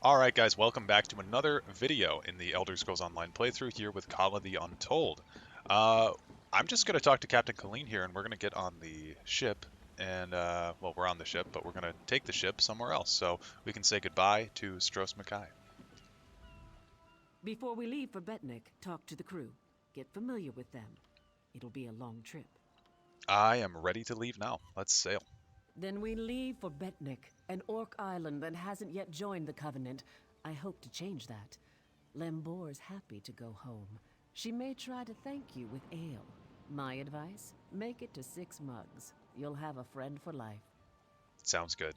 Alright guys, welcome back to another video in the Elder Scrolls Online playthrough here with Kala the Untold. Uh, I'm just going to talk to Captain Colleen here and we're going to get on the ship and, well, we're on the ship, but we're going to take the ship somewhere else so we can say goodbye to Stros Mackay. Before we leave for Betnikh, talk to the crew. Get familiar with them. It'll be a long trip. I am ready to leave now. Let's sail. Then we leave for Betnikh, an orc island that hasn't yet joined the Covenant. I hope to change that. Lambor's happy to go home. She may try to thank you with ale. My advice? Make it to 6 mugs. You'll have a friend for life. Sounds good.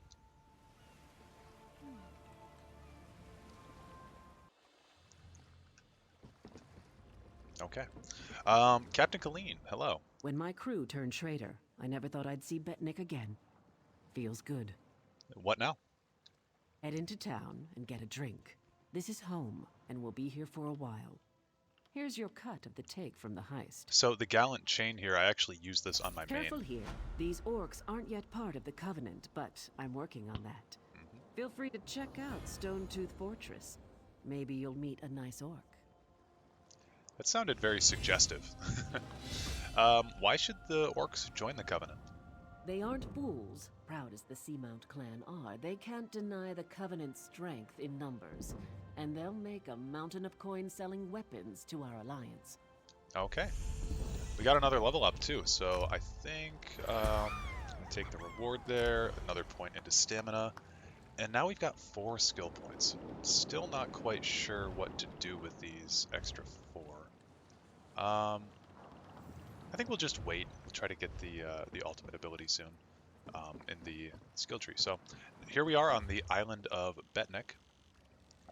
Okay. Captain Colleen, hello. When my crew turned traitor, I never thought I'd see Betnikh again. Feels good. What now? Head into town and get a drink. This is home, and we'll be here for a while. Here's your cut of the take from the heist. So the gallant chain here, I actually use this on my main. Careful here. These orcs aren't yet part of the Covenant, but I'm working on that. Feel free to check out Stonetooth Fortress. Maybe you'll meet a nice orc. That sounded very suggestive. Why should the orcs join the Covenant? They aren't fools, proud as the Seamount clan are. They can't deny the Covenant's strength in numbers, and they'll make a mountain of coin selling weapons to our alliance. Okay. We got another level up too, so I think take the reward there, another point into stamina, and now we've got 4 skill points. Still not quite sure what to do with these extra 4. I think we'll just wait. We'll try to get the ultimate ability soon in the skill tree. So here we are on the island of Betnikh,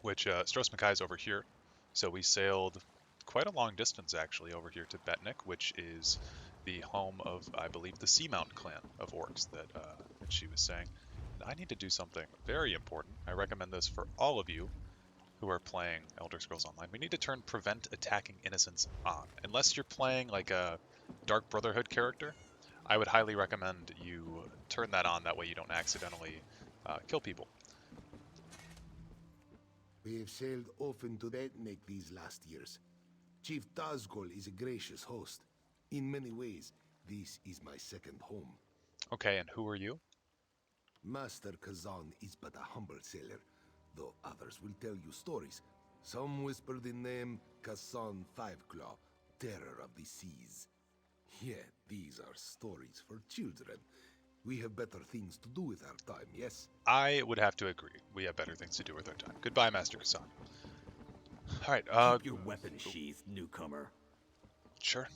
which Stros Mackay is over here. So we sailed quite a long distance actually over here to Betnikh, which is the home of, I believe, the Seamount clan of orcs that she was saying. And I need to do something very important. I recommend this for all of you who are playing Elder Scrolls Online. We need to turn Prevent Attacking Innocents on. Unless you're playing like a Dark Brotherhood character, I would highly recommend you turn that on. That way you don't accidentally kill people. We have sailed often to Betnikh these last years. Chief Carzog is a gracious host. In many ways, this is my second home. Okay, and who are you? Master Kazan is but a humble sailor, though others will tell you stories. Some whisper the name Kazan Fiveclaw, terror of the seas. Yet these are stories for children. We have better things to do with our time, yes? I would have to agree. We have better things to do with our time. Goodbye, Master Kazan. Alright, keep your weapon sheathed, newcomer. Sure.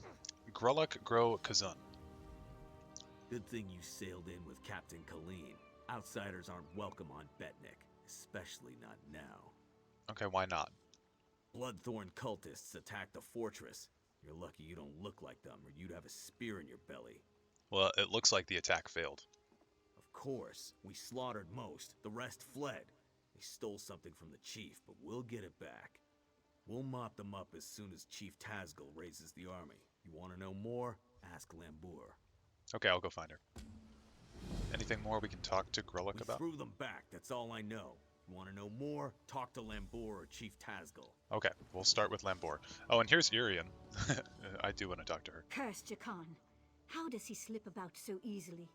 Grulak Gro Kazun. Good thing you sailed in with Captain Colleen. Outsiders aren't welcome on Betnikh, especially not now. Okay, why not? Bloodthorn cultists attacked the fortress. You're lucky you don't look like them, or you'd have a spear in your belly. Well, it looks like the attack failed. Of course, we slaughtered most. The rest fled. They stole something from the chief, but we'll get it back. We'll mop them up as soon as Chief Tazgal raises the army. You want to know more? Ask Lambour. Okay, I'll go find her. Anything more we can talk to Grulak We about? threw them back, that's all I know. You want to know more? Talk to Lambour or Chief Tazgal. Okay, we'll start with Lambour. Oh, and here's Irian. I do want to talk to her. Cursed Jakan. How does he slip about so easily?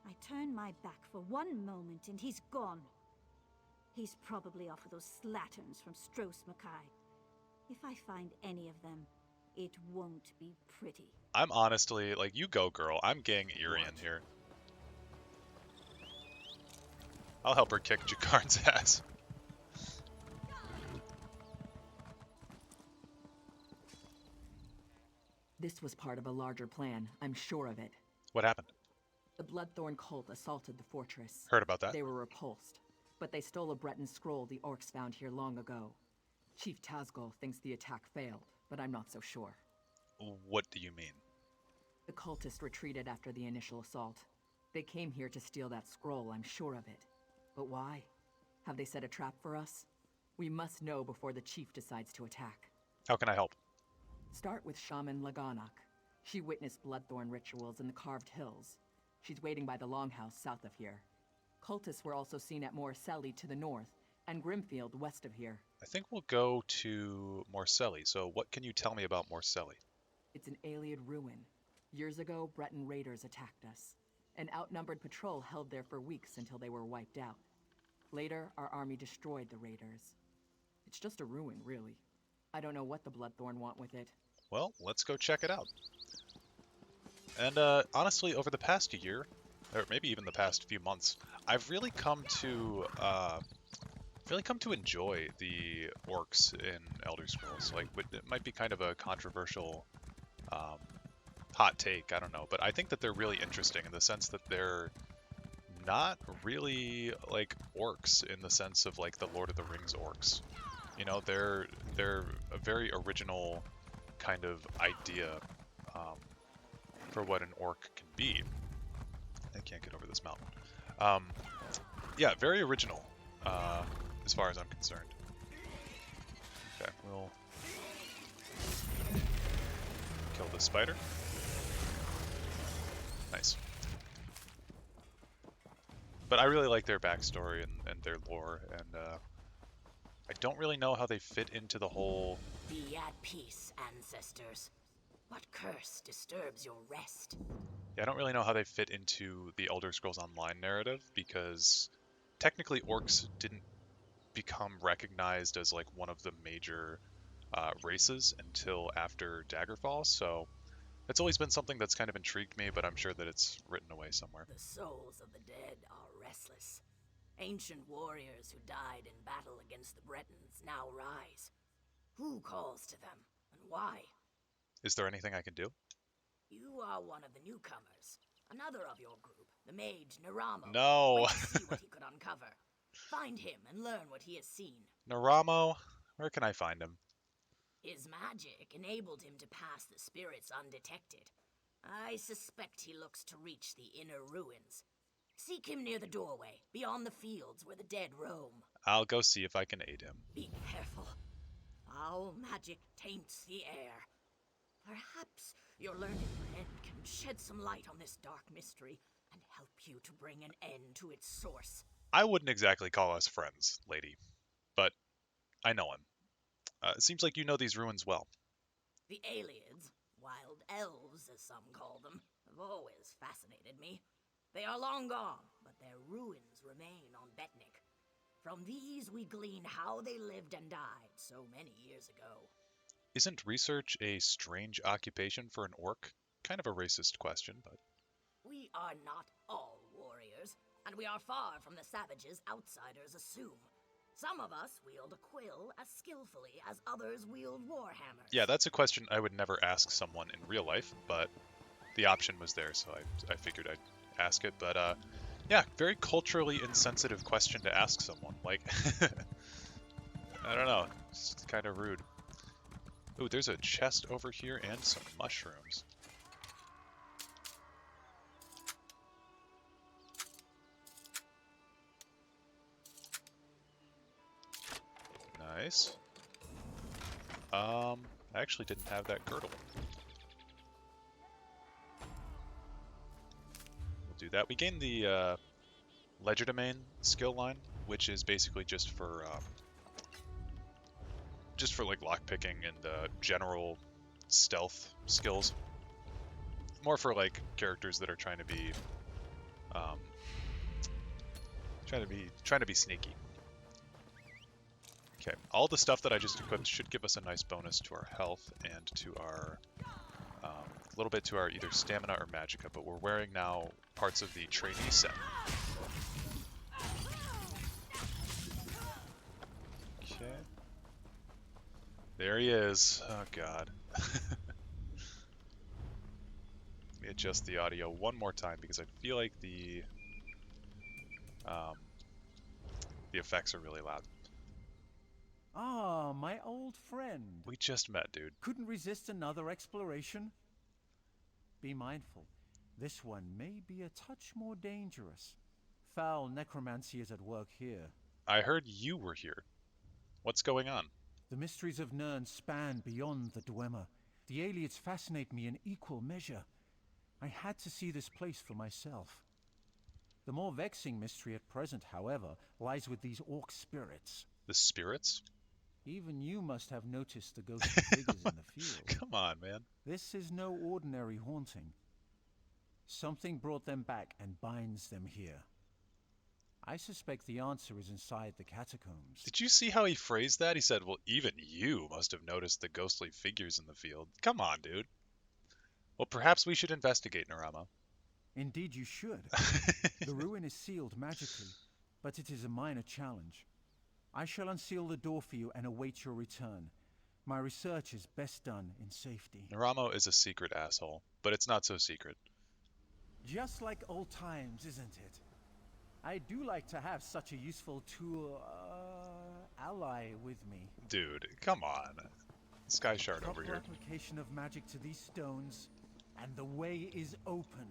I turn my back for one moment and he's gone. He's probably off with those slatterns from Stros Mackay. If I find any of them, it won't be pretty. I'm honestly, like, you go, girl. I'm gang Irian here. I'll help her kick Jakarn's ass. This was part of a larger plan, I'm sure of it. What happened? The Bloodthorn cult assaulted the fortress. Heard about that. They were repulsed, but they stole a Breton scroll the Orcs found here long ago. Chief Tazgal thinks the attack failed, but I'm not so sure. What do you mean? The cultists retreated after the initial assault. They came here to steal that scroll, I'm sure of it. But why? Have they set a trap for us? We must know before the chief decides to attack. How can I help? Start with Shaman Laganak. She witnessed Bloodthorn rituals in the Carved Hills. She's waiting by the Longhouse south of here. Cultists were also seen at Moriseli to the north, and Grimfield west of here. I think we'll go to Moriseli. So what can you tell me about Moriseli? It's an Ayleid ruin. Years ago, Breton raiders attacked us. An outnumbered patrol held there for weeks until they were wiped out. Later, our army destroyed the raiders. It's just a ruin, really. I don't know what the Bloodthorn want with it. Well, let's go check it out. And honestly, over the past year, or maybe even the past few months, I've really come to enjoy the orcs in Elder Scrolls. Like, it might be kind of a controversial hot take, I don't know, but I think that they're really interesting in the sense that they're not really like orcs in the sense of like the Lord of the Rings orcs. You know, they're a very original kind of idea for what an orc can be. I can't get over this mountain. Yeah, very original as far as I'm concerned. Okay, we'll kill the spider. Nice. But I really like their backstory and their lore, and I don't really know how they fit into the whole... Be at peace, ancestors. What curse disturbs your rest? Yeah, I don't really know how they fit into the Elder Scrolls Online narrative, because technically orcs didn't become recognized as like one of the major races until after Daggerfall, so it's always been something that's kind of intrigued me, but I'm sure that it's written away somewhere. The souls of the dead are restless. Ancient warriors who died in battle against the Bretons now rise. Who calls to them, and why? Is there anything I can do? You are one of the newcomers. Another of your group, the mage Naramo. No! Went to see what he could uncover. Find him and learn what he has seen. Naramo? Where can I find him? His magic enabled him to pass the spirits undetected. I suspect he looks to reach the inner ruins. Seek him near the doorway, beyond the fields where the dead roam. I'll go see if I can aid him. Be careful. Foul magic taints the air. Perhaps your learned friend can shed some light on this dark mystery and help you to bring an end to its source. I wouldn't exactly call us friends, lady, but I know him. It seems like you know these ruins well. The Ayleids, wild elves as some call them, have always fascinated me. They are long gone, but their ruins remain on Betnikh. From these we glean how they lived and died so many years ago. Isn't research a strange occupation for an orc? Kind of a racist question, but... We are not all warriors, and we are far from the savages outsiders assume. Some of us wield a quill as skillfully as others wield warhammers. Yeah, that's a question I would never ask someone in real life, but the option was there, so I figured I'd ask it. But, yeah, very culturally insensitive question to ask someone. Like, I don't know, it's kind of rude. Ooh, there's a chest over here and some mushrooms. Nice. I actually didn't have that girdle. We'll do that. We gained the Legerdemain skill line, which is basically just for like lockpicking and general stealth skills. More for like characters that are trying to be sneaky. Okay, all the stuff that I just equipped should give us a nice bonus to our health and to our, a little bit to our either stamina or magicka, but we're wearing now parts of the trainee set. Okay. There he is. Oh god. Let me adjust the audio one more time because I feel like the effects are really loud. Ah, my old friend. We just met, dude. Couldn't resist another exploration? Be mindful. This one may be a touch more dangerous. Foul necromancy is at work here. I heard you were here. What's going on? The mysteries of Nirn span beyond the Dwemer. The Ayleids fascinate me in equal measure. I had to see this place for myself. The more vexing mystery at present, however, lies with these orc spirits. The spirits? Even you must have noticed the ghostly figures in the field. Come on, man. This is no ordinary haunting. Something brought them back and binds them here. I suspect the answer is inside the catacombs. Did you see how he phrased that? He said, well, even you must have noticed the ghostly figures in the field. Come on, dude. Well, perhaps we should investigate, Narama. Indeed you should. The ruin is sealed magically, but it is a minor challenge. I shall unseal the door for you and await your return. My research is best done in safety. Naramo is a secret asshole, but it's not so secret. Just like old times, isn't it? I do like to have such a useful tool, ally with me. Dude, come on. Sky Shard over here. Application of magic to these stones, and the way is open.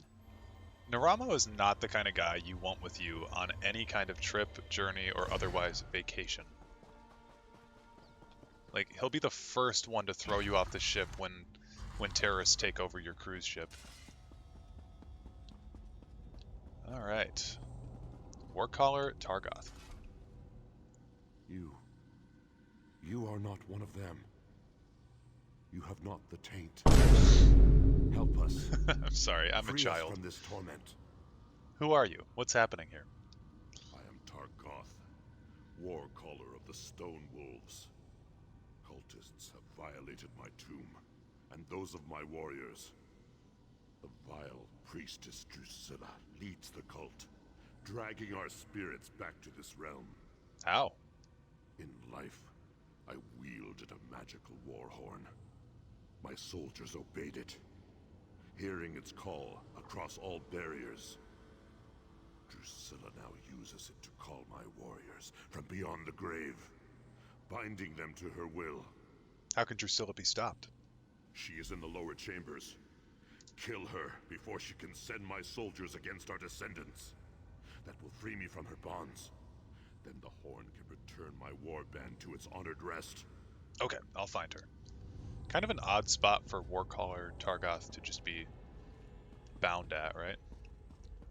Naramo is not the kind of guy you want with you on any kind of trip, journey, or otherwise vacation. Like, he'll be the first one to throw you off the ship when terrorists take over your cruise ship. Alright. Warcaller Targoth. You are not one of them. You have not the taint. Help us. I'm sorry, I'm a Free us child. from this torment. Who are you? What's happening here? I am Targoth, Warcaller of the Stone Wolves. Cultists have violated my tomb, and those of my warriors. The vile priestess Drusilla leads the cult, dragging our spirits back to this realm. How? In life, I wielded a magical war horn. My soldiers obeyed it, hearing its call across all barriers. Drusilla now uses it to call my warriors from beyond the grave, binding them to her will. How can Drusilla be stopped? She is in the lower chambers. Kill her before she can send my soldiers against our descendants. That will free me from her bonds. Then the horn can return my warband to its honored rest. Okay, I'll find her. Kind of an odd spot for Warcaller Targoth to just be bound at, right?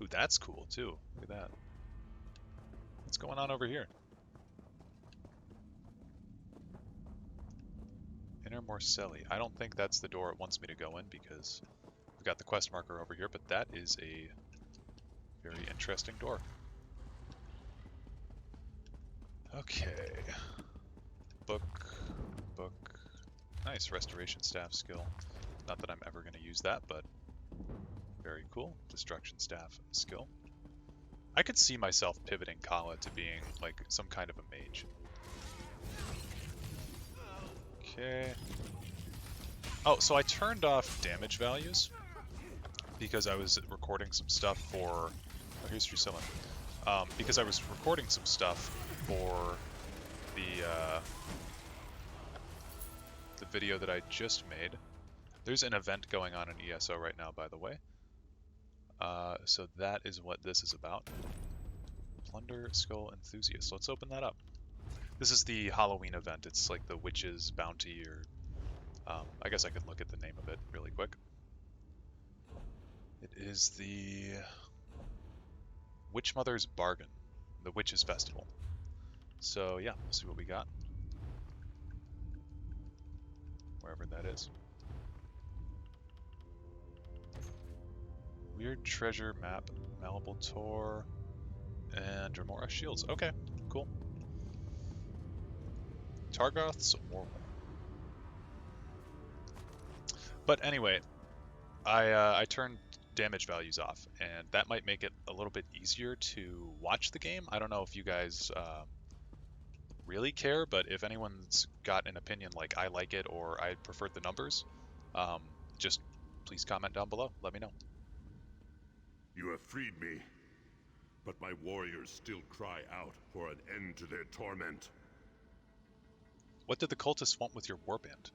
Ooh, that's cool too. Look at that. What's going on over here? Inner Moriseli. I don't think that's the door it wants me to go in because we've got the quest marker over here, but that is a very interesting door. Okay. Book. Nice restoration staff skill. Not that I'm ever going to use that, but very cool. Destruction staff skill. I could see myself pivoting Kala to being like some kind of a mage. Okay. Oh, so I turned off damage values because I was recording some stuff for... Oh, here's Drusilla. Because I was recording some stuff for the video that I just made. There's an event going on in ESO right now, by the way. So that is what this is about. Plunder Skull Enthusiast. Let's open that up. This is the Halloween event. It's like the Witch's Bounty, or I guess I could look at the name of it really quick. It is the Witch Mother's Bargain, the Witch's Festival. So yeah, we'll see what we got. Wherever that is. Weird treasure map, malleable Tor, and Dremora shields. Okay, cool. Targoth's War. But anyway, I turned damage values off, and that might make it a little bit easier to watch the game. I don't know if you guys really care, but if anyone's got an opinion like I like it or I preferred the numbers, just please comment down below. Let me know. You have freed me, but my warriors still cry out for an end to their torment. What did the cultists want with your warband?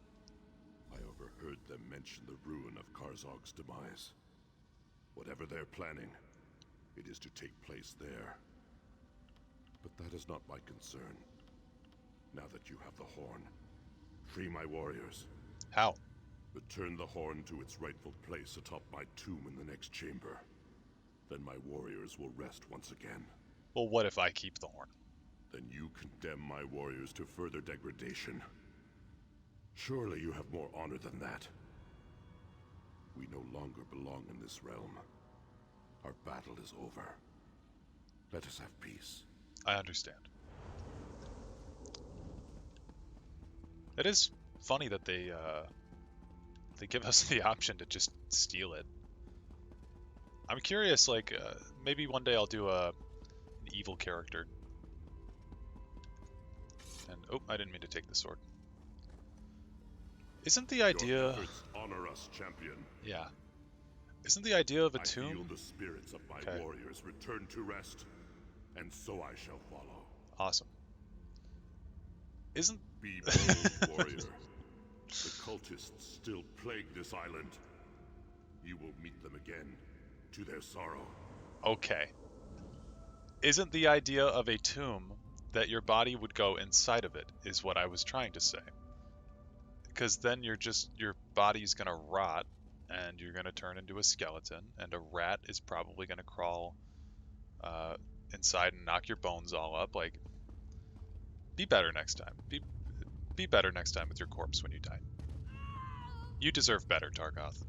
I overheard them mention the ruin of Carzog's demise. Whatever they're planning, it is to take place there. But that is not my concern. Now that you have the horn, free my warriors. How? Return the horn to its rightful place atop my tomb in the next chamber. Then my warriors will rest once again. Well, what if I keep the horn? Then you condemn my warriors to further degradation. Surely you have more honor than that. We no longer belong in this realm. Our battle is over. Let us have peace. I understand. It is funny that they give us the option to just steal it. I'm curious, like, maybe one day I'll do an evil character. And, oh, I didn't mean to take the sword. Isn't the idea... Your efforts honor us, champion. Yeah. Isn't the idea of a I tomb... feel the spirits of my warriors return to rest, and so I shall follow. Awesome. Isn't... Be bold, warrior. The cultists still plague this island. You will meet them again, to their sorrow. Okay. Isn't the idea of a tomb that your body would go inside of it, is what I was trying to say. Because then your body's gonna rot, and you're gonna turn into a skeleton, and a rat is probably gonna crawl inside and knock your bones all up. Like, be better next time. Be better next time with your corpse when you die. You deserve better, Targoth.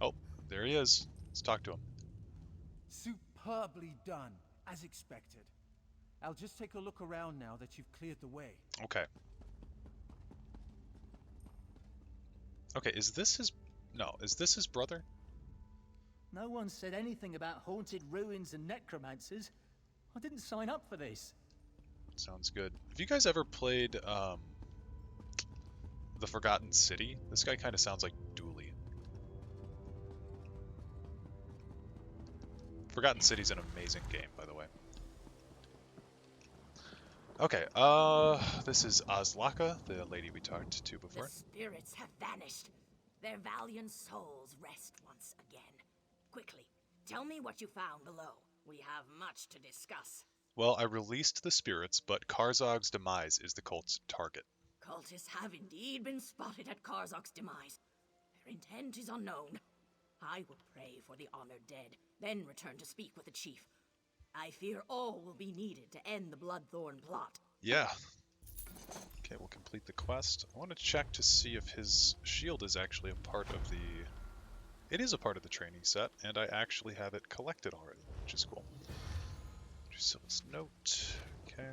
Oh, there he is. Let's talk to him. Superbly done, as expected. I'll just take a look around now that you've cleared the way. Okay. Okay, is this his... No, is this his brother? No one said anything about haunted ruins and necromancers. I didn't sign up for this. Sounds good. Have you guys ever played, The Forgotten City? This guy kind of sounds like Dooley. Forgotten City's an amazing game, by the way. Okay, this is Azlaka, the lady we talked to before. The spirits have vanished. Their valiant souls rest once again. Quickly, tell me what you found below. We have much to discuss. Well, I released the spirits, but Carzog's Demise is the cult's target. Cultists have indeed been spotted at Carzog's Demise. Their intent is unknown. I will pray for the honored dead, then return to speak with the chief. I fear all will be needed to end the Bloodthorn plot. Yeah. Okay, we'll complete the quest. I want to check to see if his shield is actually a part of the... It is a part of the training set, and I actually have it collected already, which is cool. Drusilla's note. Okay.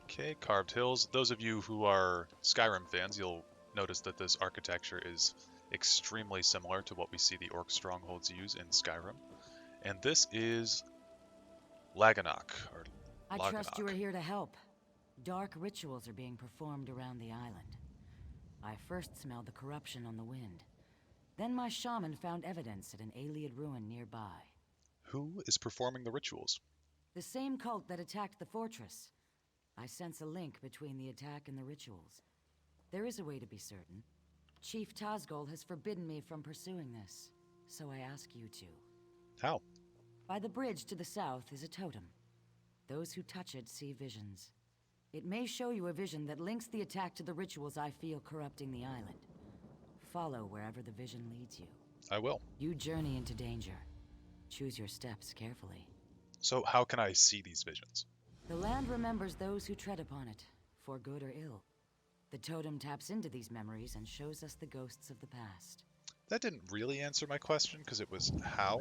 Okay, Carved Hills. Those of you who are Skyrim fans, you'll notice that this architecture is extremely similar to what we see the Orc strongholds use in Skyrim. And this is Laganok, or I Laganok. trust you are here to help. Dark rituals are being performed around the island. I first smelled the corruption on the wind. Then my shaman found evidence at an Ayleid ruin nearby. Who is performing the rituals? The same cult that attacked the fortress. I sense a link between the attack and the rituals. There is a way to be certain. Chief Tazgol has forbidden me from pursuing this, so I ask you to. How? By the bridge to the south is a totem. Those who touch it see visions. It may show you a vision that links the attack to the rituals I feel corrupting the island. Follow wherever the vision leads you. I will. You journey into danger. Choose your steps carefully. So how can I see these visions? The land remembers those who tread upon it, for good or ill. The totem taps into these memories and shows us the ghosts of the past. That didn't really answer my question, because it was how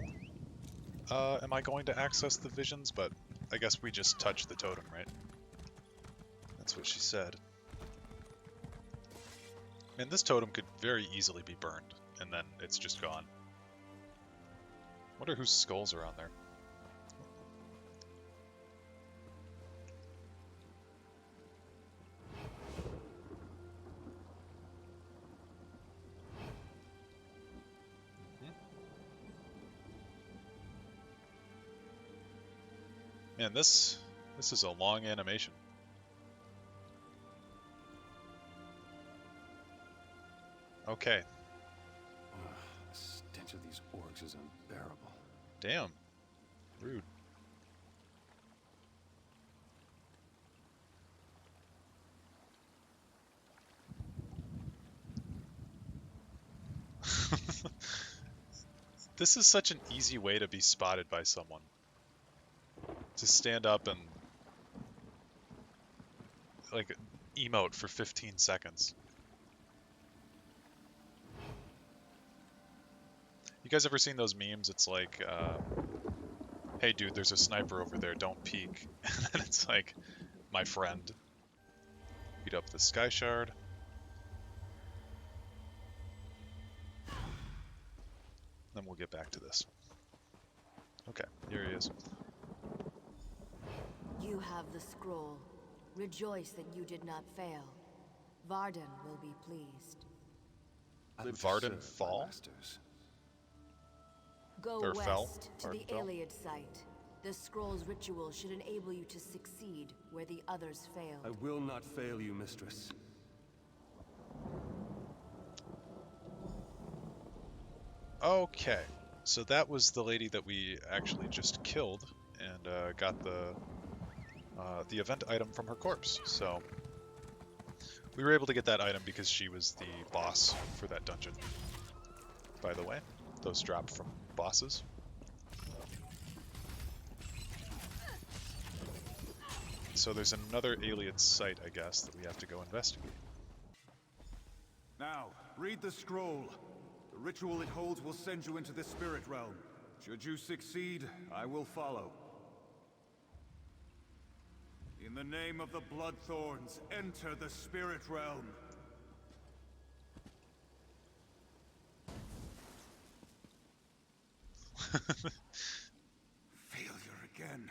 am I going to access the visions, but I guess we just touch the totem, right? That's what she said. Man, this totem could very easily be burned, and then it's just gone. Wonder whose skulls are on there. Man, this is a long animation. Okay. The stench of these orcs is unbearable. Damn. Rude. This is such an easy way to be spotted by someone. To stand up and like emote for 15 seconds. You guys ever seen those memes? It's like, hey dude, there's a sniper over there, don't peek. And then it's like, my friend. Beat up the Sky Shard. Then we'll get back to this. Okay, here he is. You have the scroll. Rejoice that you did not fail. Varden will be pleased. Did Varden fall? Go Or west fell? to Varden the fell? Iliad site. The scroll's ritual should enable you to succeed where the others failed. I will not fail you, mistress. Okay, so that was the lady that we actually just killed and got the event item from her corpse. So we were able to get that item because she was the boss for that dungeon. By the way, those drop from bosses. So there's another Iliad site, I guess, that we have to go investigate. Now, read the scroll. The ritual it holds will send you into the spirit realm. Should you succeed, I will follow. In the name of the Bloodthorns, enter the spirit realm. Failure again.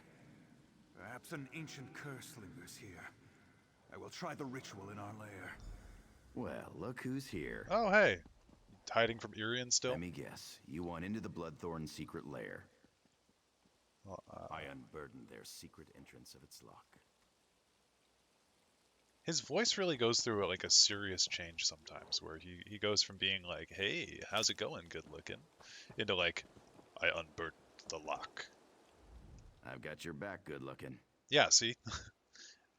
Perhaps an ancient curse lingers here. I will try the ritual in our lair. Well, look who's here. Oh, hey. Hiding from Irian still? Let me guess. You want into the Bloodthorn secret lair. Well, I unburdened their secret entrance of its lock. his voice really goes through like a serious change sometimes, where he goes from being like, hey, how's it going, good looking, into like, I unburdened the lock. I've got your back, good looking. Yeah, see?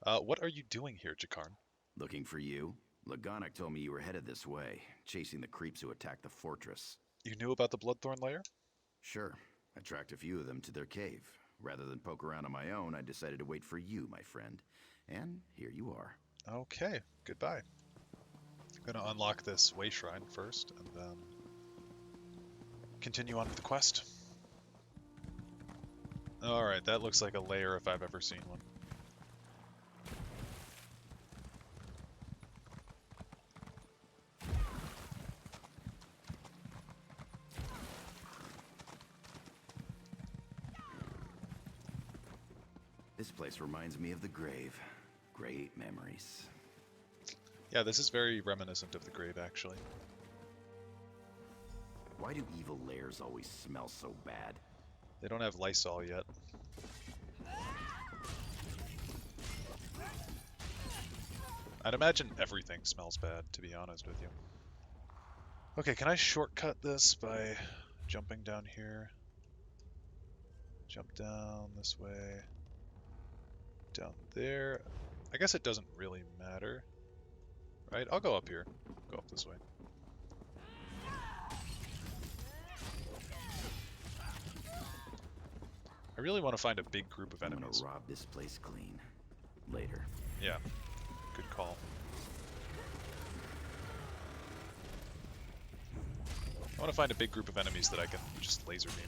What are you doing here, Jakarn? Looking for you? Lagonic told me you were headed this way, chasing the creeps who attacked the fortress. You knew about the Bloodthorn Lair? Sure. I tracked a few of them to their cave. Rather than poke around on my own, I decided to wait for you, my friend. And here you are. Okay, goodbye. I'm gonna unlock this way shrine first, and then continue on with the quest. Alright, that looks like a lair if I've ever seen one. This place reminds me of the grave. Great memories. Yeah, this is very reminiscent of the grave, actually. Why do evil lairs always smell so bad? They don't have Lysol yet. I'd imagine everything smells bad, to be honest with you. Okay, can I shortcut this by jumping down here? Jump down this way. Down there. I guess it doesn't really matter. Right? I'll go up here. Go up this way. I really want to find a big group of enemies. I'm gonna rob this place clean. Later. Yeah. Good call. I want to find a big group of enemies that I can just laser beam.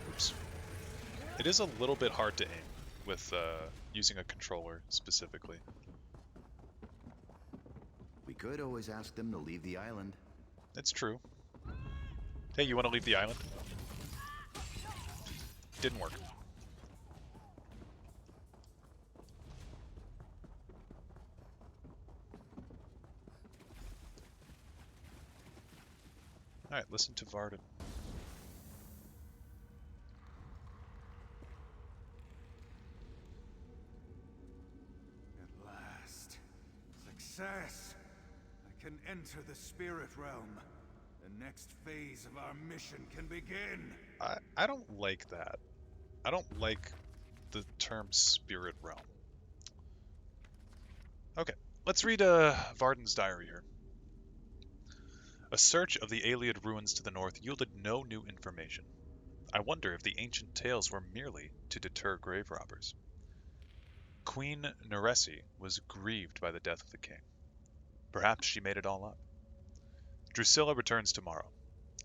Oops. It is a little bit hard to aim with using a controller specifically. We could always ask them to leave the island. It's true. Hey, you want to leave the island? Didn't work. Alright, listen to Varden. At last. Success! I can enter the spirit realm. the next phase of our mission can begin. I don't like that. I don't like the term spirit realm. Okay, let's read Varden's diary here. A search of the Ayleid ruins to the north yielded no new information. I wonder if the ancient tales were merely to deter grave robbers. Queen Moriseli was grieved by the death of the king. Perhaps she made it all up. Drusilla returns tomorrow.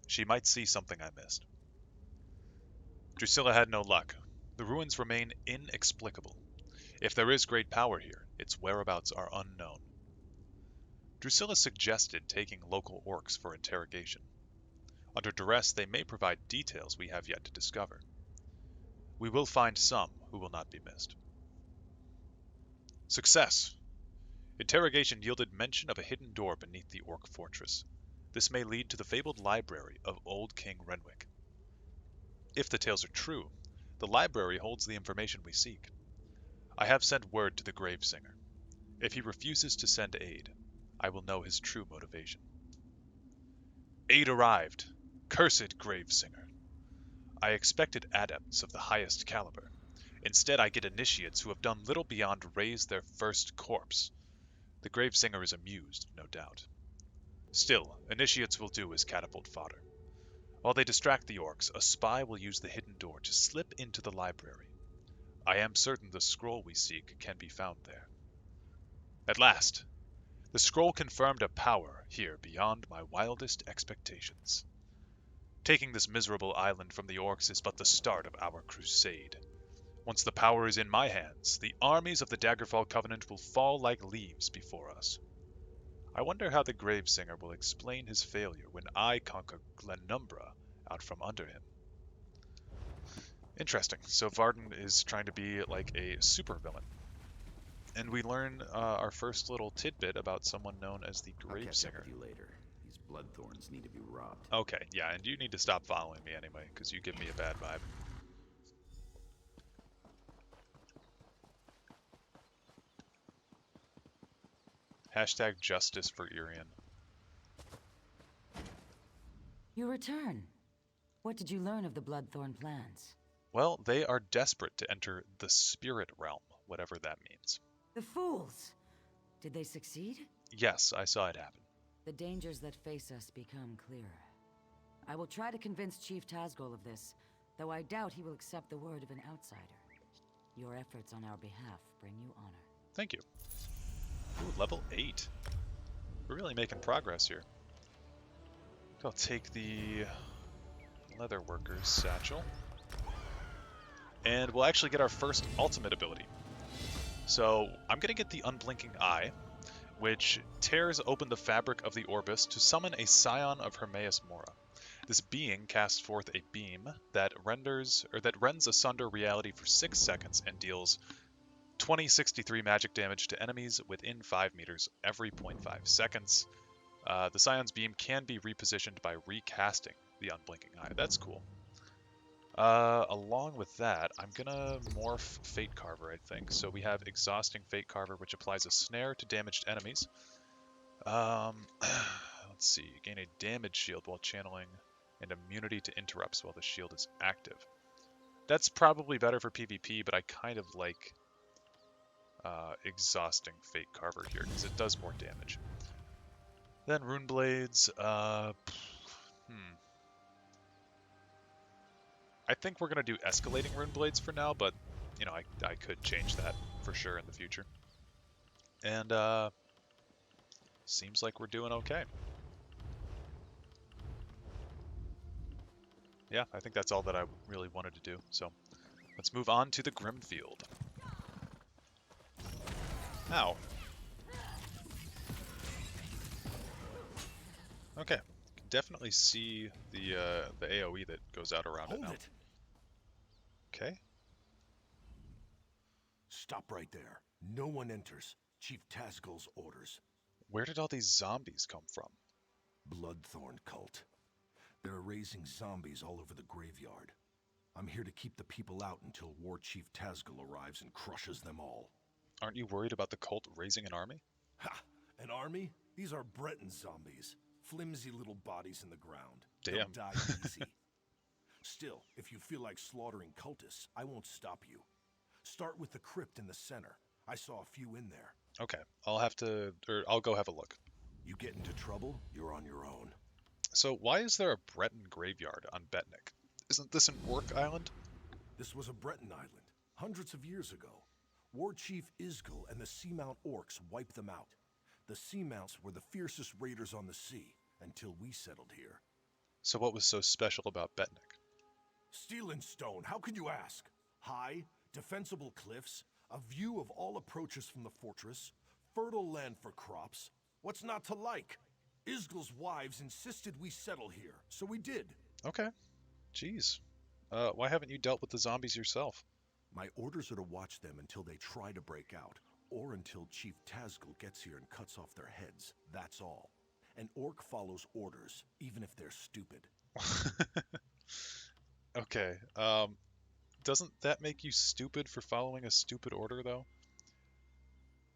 She might see something I missed. Drusilla had no luck. The ruins remain inexplicable. If there is great power here, its whereabouts are unknown. Drusilla suggested taking local orcs for interrogation. Under duress, they may provide details we have yet to discover. We will find some who will not be missed. Success! Interrogation yielded mention of a hidden door beneath the orc fortress. This may lead to the fabled library of old King Renwick. If the tales are true, the library holds the information we seek. I have sent word to the Gravesinger. If he refuses to send aid, I will know his true motivation. Aid arrived. Cursed Gravesinger. I expected adepts of the highest caliber. Instead, I get initiates who have done little beyond raise their first corpse. The Gravesinger is amused, no doubt. Still, initiates will do as catapult fodder. While they distract the orcs, a spy will use the hidden door to slip into the library. I am certain the scroll we seek can be found there. At last! The scroll confirmed a power here beyond my wildest expectations. Taking this miserable island from the orcs is but the start of our crusade. Once the power is in my hands, the armies of the Daggerfall Covenant will fall like leaves before us. I wonder how the Gravesinger will explain his failure when I conquer Glenumbra out from under him. Interesting. So Varden is trying to be like a supervillain. And we learn our first little tidbit about someone known as the Gravesinger. I'll catch up with you later. These bloodthorns need to be robbed. Okay, yeah, and you need to stop following me anyway, because you give me a bad vibe. Hashtag justice for Irian. You return. What did you learn of the Bloodthorn plans? Well, they are desperate to enter the spirit realm, whatever that means. The fools! Did they succeed? Yes, I saw it happen. The dangers that face us become clearer. I will try to convince Chief Tazgol of this, though I doubt he will accept the word of an outsider. Your efforts on our behalf bring you honor. Thank you. Ooh, level 8. We're really making progress here. I'll take the Leatherworker's Satchel. And we'll actually get our first ultimate ability. So I'm going to get the Unblinking Eye, which tears open the fabric of the Orbis to summon a scion of Hermaeus Mora. This being casts forth a beam that rends asunder reality for 6 seconds and deals 2063 magic damage to enemies within 5 meters every 0.5 seconds. The Scion's beam can be repositioned by recasting the Unblinking Eye. That's cool. Along with that, I'm gonna morph Fate Carver, I think. So we have Exhausting Fate Carver, which applies a snare to damaged enemies. Let's see, gain a damage shield while channeling and immunity to interrupts while the shield is active. That's probably better for PvP, but I kind of like Exhausting Fate Carver here, because it does more damage. Then Rune Blades, I think we're going to do Escalating Rune Blades for now, but, you know, I could change that for sure in the future. And, seems like we're doing okay. Yeah, I think that's all that I really wanted to do, so let's move on to the Grimfield. Ow. Okay, can definitely see the AoE that goes out around it now. Okay. Stop right there. No one enters. Chief Tazgol's orders. Where did all these zombies come from? Bloodthorn cult. They're raising zombies all over the graveyard. I'm here to keep the people out until War Chief Tazgol arrives and crushes them all. Aren't you worried about the cult raising an army? Ha! An army? These are Breton zombies. Flimsy little bodies in the ground. Damn. They'll die easy. Still, if you feel like slaughtering cultists, I won't stop you. Start with the crypt in the center. I saw a few in there. Okay, I'll go have a look. You get into trouble, you're on your own. So why is there a Breton graveyard on Betnikh? Isn't this an Orc island? This was a Breton island, hundreds of years ago. War Chief Isgil and the Seamount Orcs wiped them out. The Seamounts were the fiercest raiders on the sea, until we settled here. So what was so special about Betnikh? Steel and stone, how could you ask? High, defensible cliffs, a view of all approaches from the fortress, fertile land for crops. What's not to like? Isgil's wives insisted we settle here, so we did. Okay. Jeez. Why haven't you dealt with the zombies yourself? My orders are to watch them until they try to break out, or until Chief Tazgal gets here and cuts off their heads. That's all. An orc follows orders, even if they're stupid. Okay. Doesn't that make you stupid for following a stupid order, though?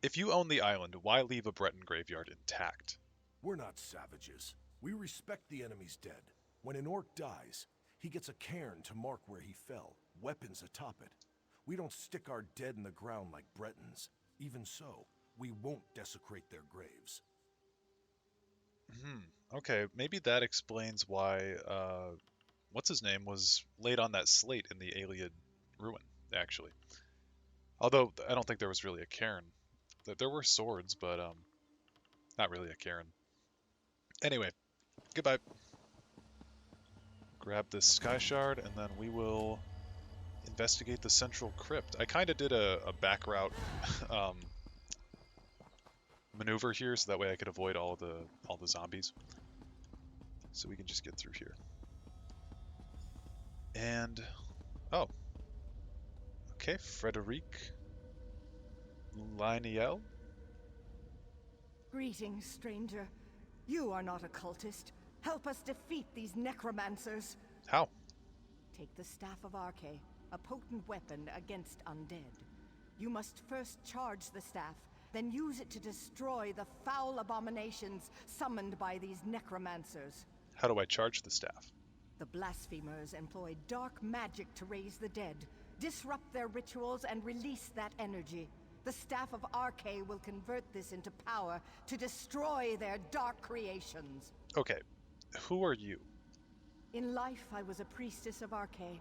If you own the island, why leave a Breton graveyard intact? We're not savages. We respect the enemy's dead. When an orc dies, he gets a cairn to mark where he fell, weapons atop it. We don't stick our dead in the ground like Bretons. Even so, we won't desecrate their graves. Okay, maybe that explains why, what's his name was laid on that slate in the Ayleid ruin, actually. Although, I don't think there was really a cairn. There were swords, but, not really a cairn. Anyway, goodbye. Grab this sky shard, and then we will investigate the central crypt. I kind of did a back route maneuver here, so that way I could avoid all the zombies. So we can just get through here. And oh, okay, Frederic Liniel. Greetings, stranger. You are not a cultist. Help us defeat these necromancers. How? Take the Staff of Arche, a potent weapon against undead. You must first charge the staff, then use it to destroy the foul abominations summoned by these necromancers. How do I charge the staff? The blasphemers employ dark magic to raise the dead, disrupt their rituals, and release that energy. The Staff of Arche will convert this into power to destroy their dark creations. Okay, who are you? In life, I was a priestess of Arche.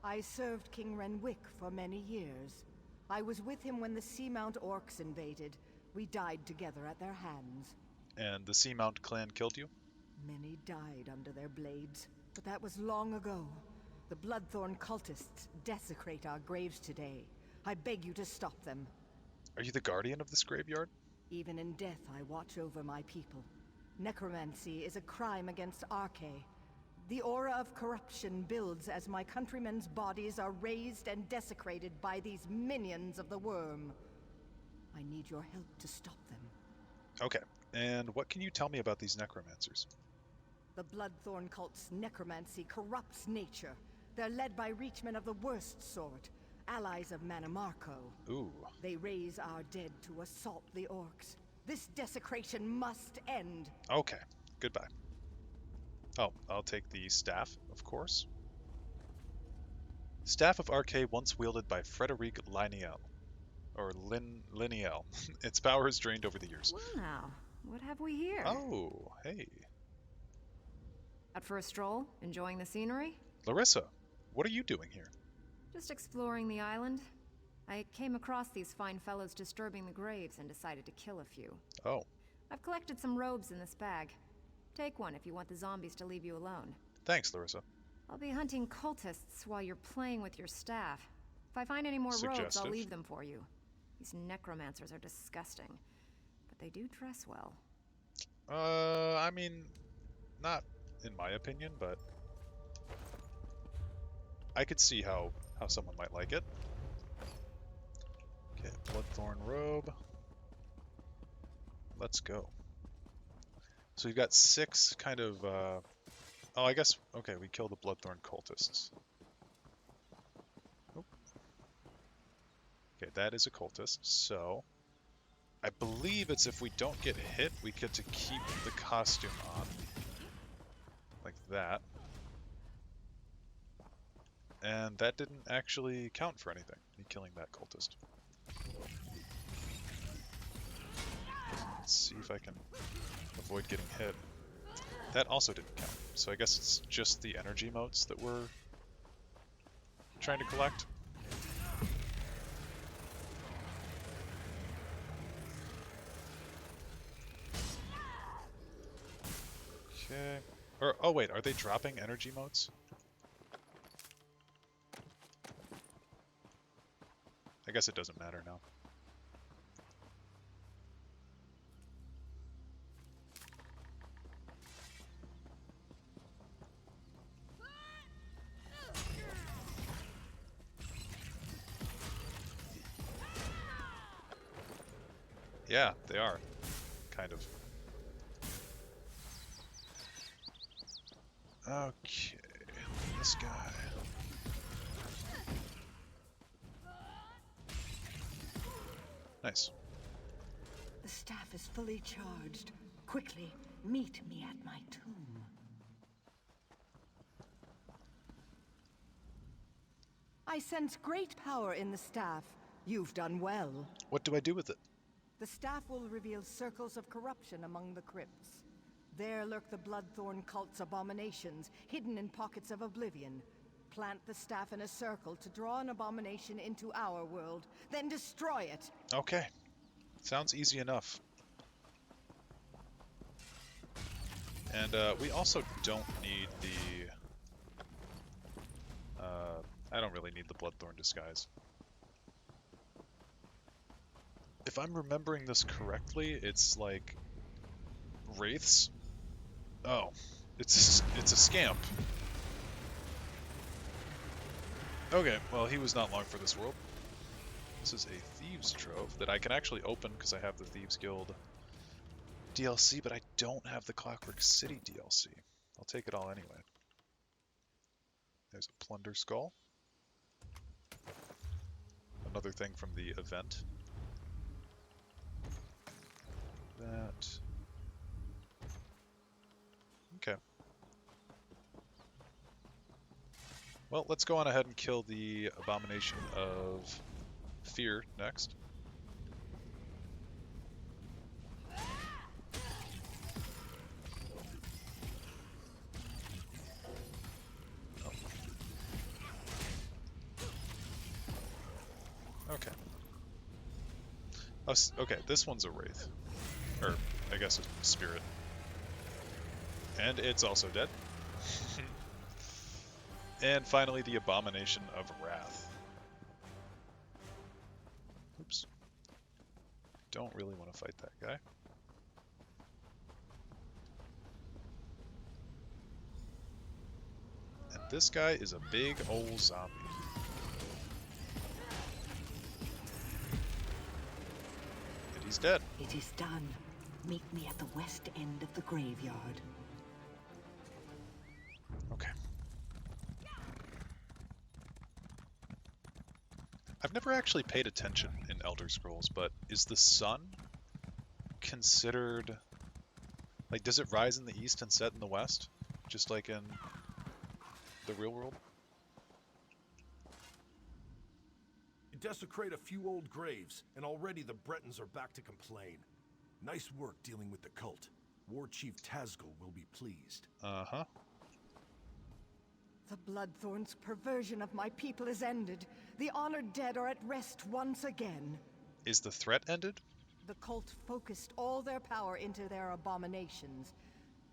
I served King Renwick for many years. I was with him when the Seamount Orcs invaded. We died together at their hands. And the Seamount clan killed you? Many died under their blades, but that was long ago. The Bloodthorn cultists desecrate our graves today. I beg you to stop them. Are you the guardian of this graveyard? Even in death, I watch over my people. Necromancy is a crime against Arche. The aura of corruption builds as my countrymen's bodies are raised and desecrated by these minions of the worm. I need your help to stop them. Okay, and what can you tell me about these necromancers? The Bloodthorn cult's necromancy corrupts nature. They're led by reachmen of the worst sort, allies of Manamarco. Ooh. They raise our dead to assault the orcs. This desecration must end. Okay, goodbye. Oh, I'll take the staff, of course. Staff of Arche once wielded by Frederic Liniel. Or Liniel. Its power is drained over the years. Well now, what have we here? Oh, hey. Out for a stroll? Enjoying the scenery? Larissa, what are you doing here? Just exploring the island. I came across these fine fellows disturbing the graves and decided to kill a few. Oh. I've collected some robes in this bag. Take one if you want the zombies to leave you alone. Thanks, Larissa. I'll be hunting cultists while you're playing with your staff. If I find any more robes, I'll leave them for you. These necromancers are disgusting, but they do dress well. I mean, not in my opinion, but I could see how someone might like it. Okay, Bloodthorn robe. Let's go. So we've got 6 kind of, oh, I guess, okay, we kill the Bloodthorn cultists. Oh. Okay, that is a cultist, so I believe it's if we don't get hit, we get to keep the costume on. that. And that didn't actually count for anything, me killing that cultist. Let's see if I can avoid getting hit. That also didn't count, so I guess it's just the energy motes that we're trying to collect. Okay. Or, oh wait, are they dropping energy motes? I guess it doesn't matter now. Yeah, they are. Kind of. Okay, this guy. Nice. The staff is fully charged. Quickly, meet me at my tomb. I sense great power in the staff. You've done well. What do I do with it? The staff will reveal circles of corruption among the crypts. There lurk the Bloodthorn cult's abominations, hidden in pockets of oblivion. Plant the staff in a circle to draw an abomination into our world, then destroy it. Okay. Sounds easy enough. And we also don't need the... I don't really need the Bloodthorn disguise. If I'm remembering this correctly, it's like... Wraiths? Oh. It's a scamp. Okay, well he was not long for this world. This is a Thieves Trove that I can actually open because I have the Thieves Guild DLC, but I don't have the Clockwork City DLC. I'll take it all anyway. There's a Plunder Skull. Another thing from the event. That. Okay. Well, let's go on ahead and kill the Abomination of Fear next. Oh. Okay. Oh, okay, this one's a Wraith. Or, I guess a Spirit. And it's also dead. And finally, the Abomination of Wrath. Oops. Don't really want to fight that guy. And this guy is a big old zombie. And he's dead. It is done. Meet me at the west end of the graveyard. Okay. I've never actually paid attention in Elder Scrolls, but is the sun considered... Like, does it rise in the east and set in the west? Just like in the real world? You desecrate a few old graves, and already the Bretons are back to complain. Nice work dealing with the cult. War Chief Tazgal will be pleased. Uh-huh. The Bloodthorn's perversion of my people is ended. The honored dead are at rest once again. Is the threat ended? The cult focused all their power into their abominations.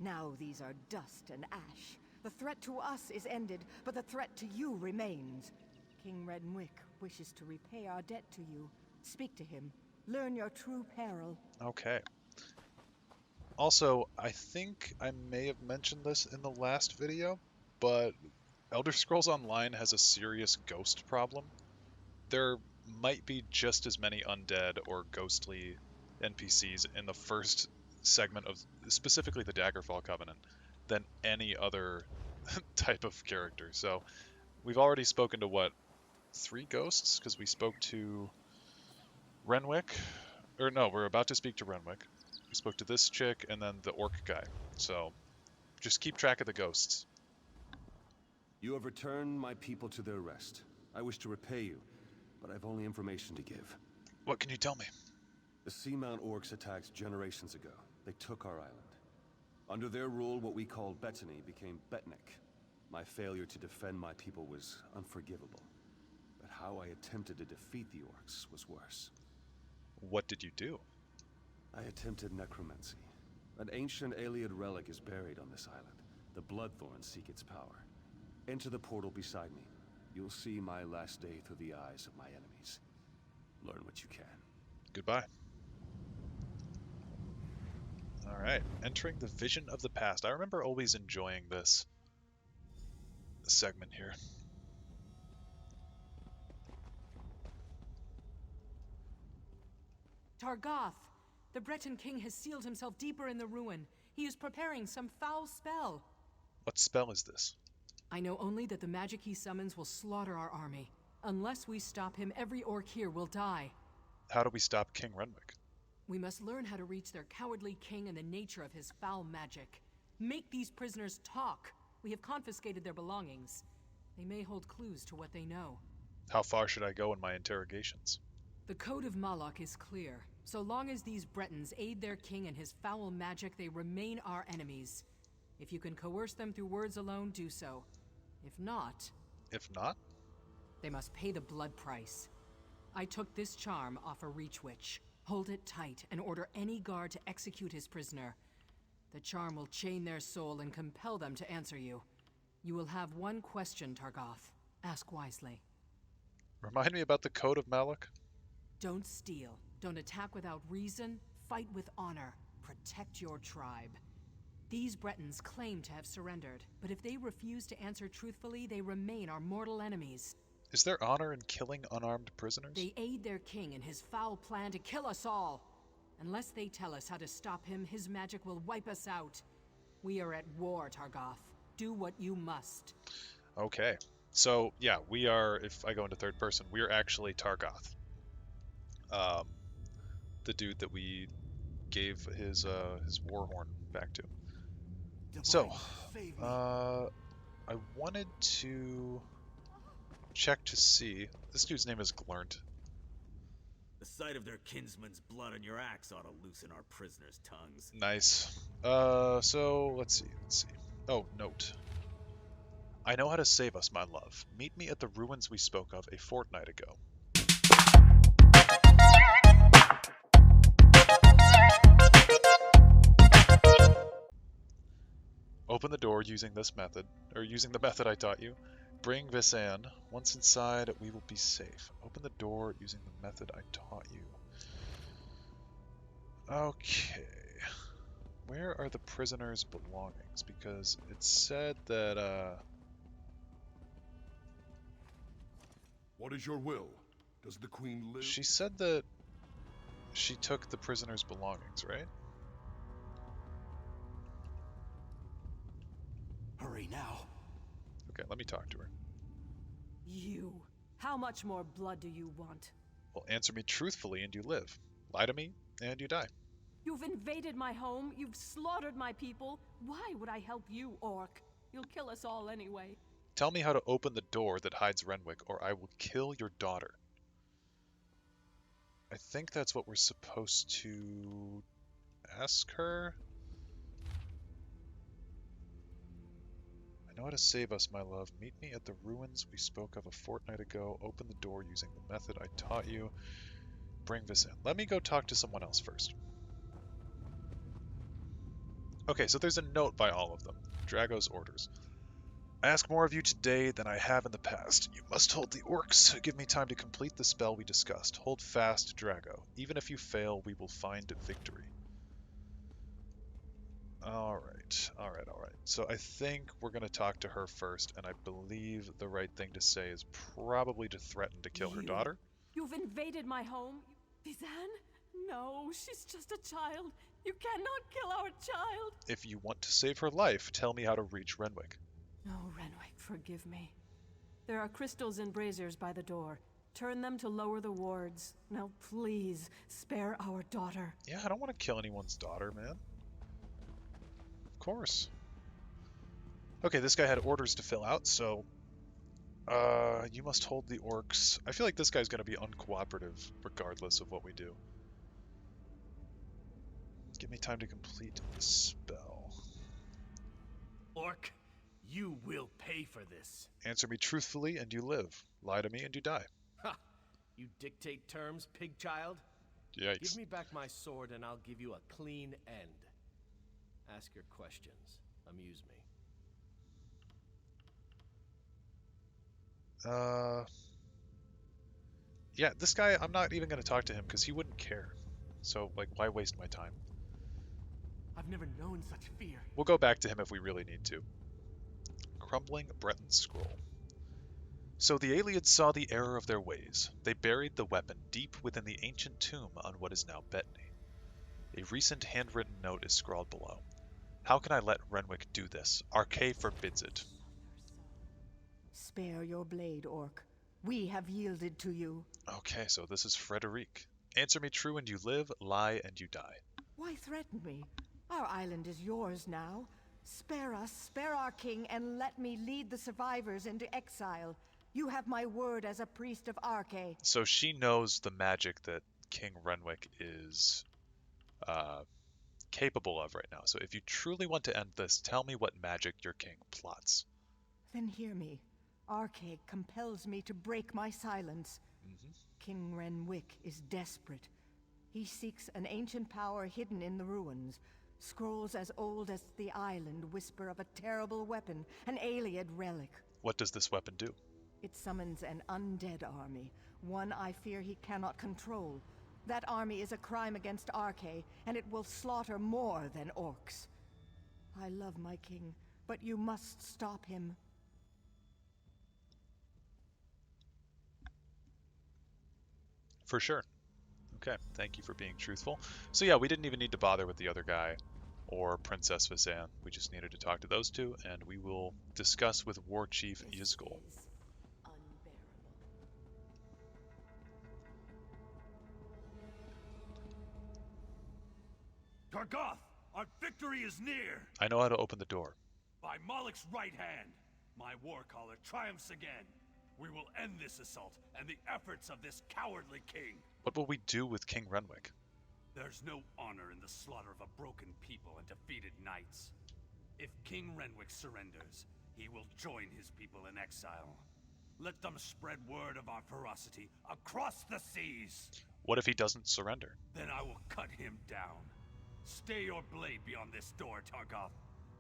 Now these are dust and ash. The threat to us is ended, but the threat to you remains. King Redwick wishes to repay our debt to you. Speak to him. Learn your true peril. Okay. Also, I think I may have mentioned this in the last video, but Elder Scrolls Online has a serious ghost problem. There might be just as many undead or ghostly NPCs in the first segment of specifically the Daggerfall Covenant than any other type of character. So we've already spoken to, what, 3 ghosts? Because we spoke to Renwick. Or no, we're about to speak to Renwick. We spoke to this chick and then the orc guy. So Just keep track of the ghosts. You have returned my people to their rest. I wish to repay you, but I've only information to give. What can you tell me? The Seamount Orcs attacked generations ago. They took our island. Under their rule, what we called Betnikh became Betnikh. My failure to defend my people was unforgivable. But how I attempted to defeat the Orcs was worse. What did you do? I attempted necromancy. An ancient Ayleid relic is buried on this island. The Bloodthorns seek its power. Enter the portal beside me. You'll see my last day through the eyes of my enemies. Learn what you can. Goodbye. Alright, entering the vision of the past. I remember always enjoying this segment here. Targoth! The Breton king has sealed himself deeper in the ruin. He is preparing some foul spell. What spell is this? I know only that the magic he summons will slaughter our army. Unless we stop him, every orc here will die. How do we stop King Renwick? We must learn how to reach their cowardly king and the nature of his foul magic. Make these prisoners talk. We have confiscated their belongings. They may hold clues to what they know. How far should I go in my interrogations? The Code of Malok is clear. So long as these Bretons aid their king and his foul magic, they remain our enemies. If you can coerce them through words alone, do so. If not... If not? They must pay the blood price. I took this charm off a Reach Witch. Hold it tight and order any guard to execute his prisoner. The charm will chain their soul and compel them to answer you. You will have one question, Targoth. Ask wisely. Remind me about the Code of Malok? Don't steal. Don't attack without reason. Fight with honor. Protect your tribe. These Bretons claim to have surrendered, but if they refuse to answer truthfully, they remain our mortal enemies. Is there honor in killing unarmed prisoners? They aid their king in his foul plan to kill us all. Unless they tell us how to stop him, his magic will wipe us out. We are at war, Targoth. Do what you must. Okay. So, yeah, we are, if I go into third person, we are actually Targoth. The dude that we gave his war horn back to. So, I wanted to check to see. This dude's name is Glurnt. The sight of their kinsman's blood on your axe ought to loosen our prisoners' tongues. Nice. So let's see. Oh, note. I know how to save us, my love. Meet me at the ruins we spoke of a fortnight ago. Open the door using this method, or using the method I taught you. Bring Visan. Once inside, we will be safe. Open the door using the method I taught you. Okay. Where are the prisoners' belongings? Because it said that, What is your will? Does the queen live? She said that she took the prisoners' belongings, right? Hurry now. Okay, let me talk to her. You. How much more blood do you want? Well, answer me truthfully and you live. Lie to me and you die. You've invaded my home. You've slaughtered my people. Why would I help you, Orc? You'll kill us all anyway. Tell me how to open the door that hides Renwick, or I will kill your daughter. I think that's what we're supposed to ask her. I know how to save us, my love. Meet me at the ruins we spoke of a fortnight ago. Open the door using the method I taught you. Bring this in. Let me go talk to someone else first. Okay, so there's a note by all of them. Drago's orders. I ask more of you today than I have in the past. You must hold the Orcs. Give me time to complete the spell we discussed. Hold fast, Drago. Even if you fail, we will find victory. Alright. So I think we're going to talk to her first, and I believe the right thing to say is probably to threaten to kill her daughter. You've invaded my home. Bizan? No, she's just a child. You cannot kill our child. If you want to save her life, tell me how to reach Renwick. Oh, Renwick, forgive me. There are crystals and braziers by the door. Turn them to lower the wards. Now, please, spare our daughter. Yeah, I don't want to kill anyone's daughter, man. Of course. Okay, this guy had orders to fill out, so you must hold the orcs. I feel like this guy's going to be uncooperative regardless of what we do. Give me time to complete the spell. Orc, you will pay for this. Answer me truthfully and you live. Lie to me and you die. Ha! You dictate terms, pig child? Yikes. Give me back my sword and I'll give you a clean end. Ask your questions. Amuse me. Yeah, this guy, I'm not even going to talk to him because he wouldn't care. So, like, why waste my time? I've never known such fear. We'll go back to him if we really need to. Crumbling Breton Scroll. So the Aelids saw the error of their ways. They buried the weapon deep within the ancient tomb on what is now Betnikh. A recent handwritten note is scrawled below. How can I let Renwick do this? Archay forbids it. Spare your blade, Orc. We have yielded to you. Okay, so this is Frederic. Answer me true and you live, lie and you die. Why threaten me? Our island is yours now. Spare us, spare our king, and let me lead the survivors into exile. You have my word as a priest of Archay. So she knows the magic that King Renwick is capable of right now. So if you truly want to end this, tell me what magic your king plots. Then hear me. Archay compels me to break my silence. King Renwick is desperate. He seeks an ancient power hidden in the ruins. Scrolls as old as the island whisper of a terrible weapon, an Aeliad relic. What does this weapon do? It summons an undead army, one I fear he cannot control. That army is a crime against Archay, and it will slaughter more than orcs. I love my king, but you must stop him. For sure. Okay, thank you for being truthful. So yeah, we didn't even need to bother with the other guy or Princess Visan. We just needed to talk to those two, and we will discuss with War Chief Ysgol. Targoth, our victory is near! I know how to open the door. By Moloch's right hand, my warcaller triumphs again. We will end this assault and the efforts of this cowardly king. What will we do with King Renwick? There's no honor in the slaughter of a broken people and defeated knights. If King Renwick surrenders, he will join his people in exile. Let them spread word of our ferocity across the seas. What if he doesn't surrender? Then I will cut him down. Stay your blade beyond this door, Targoth.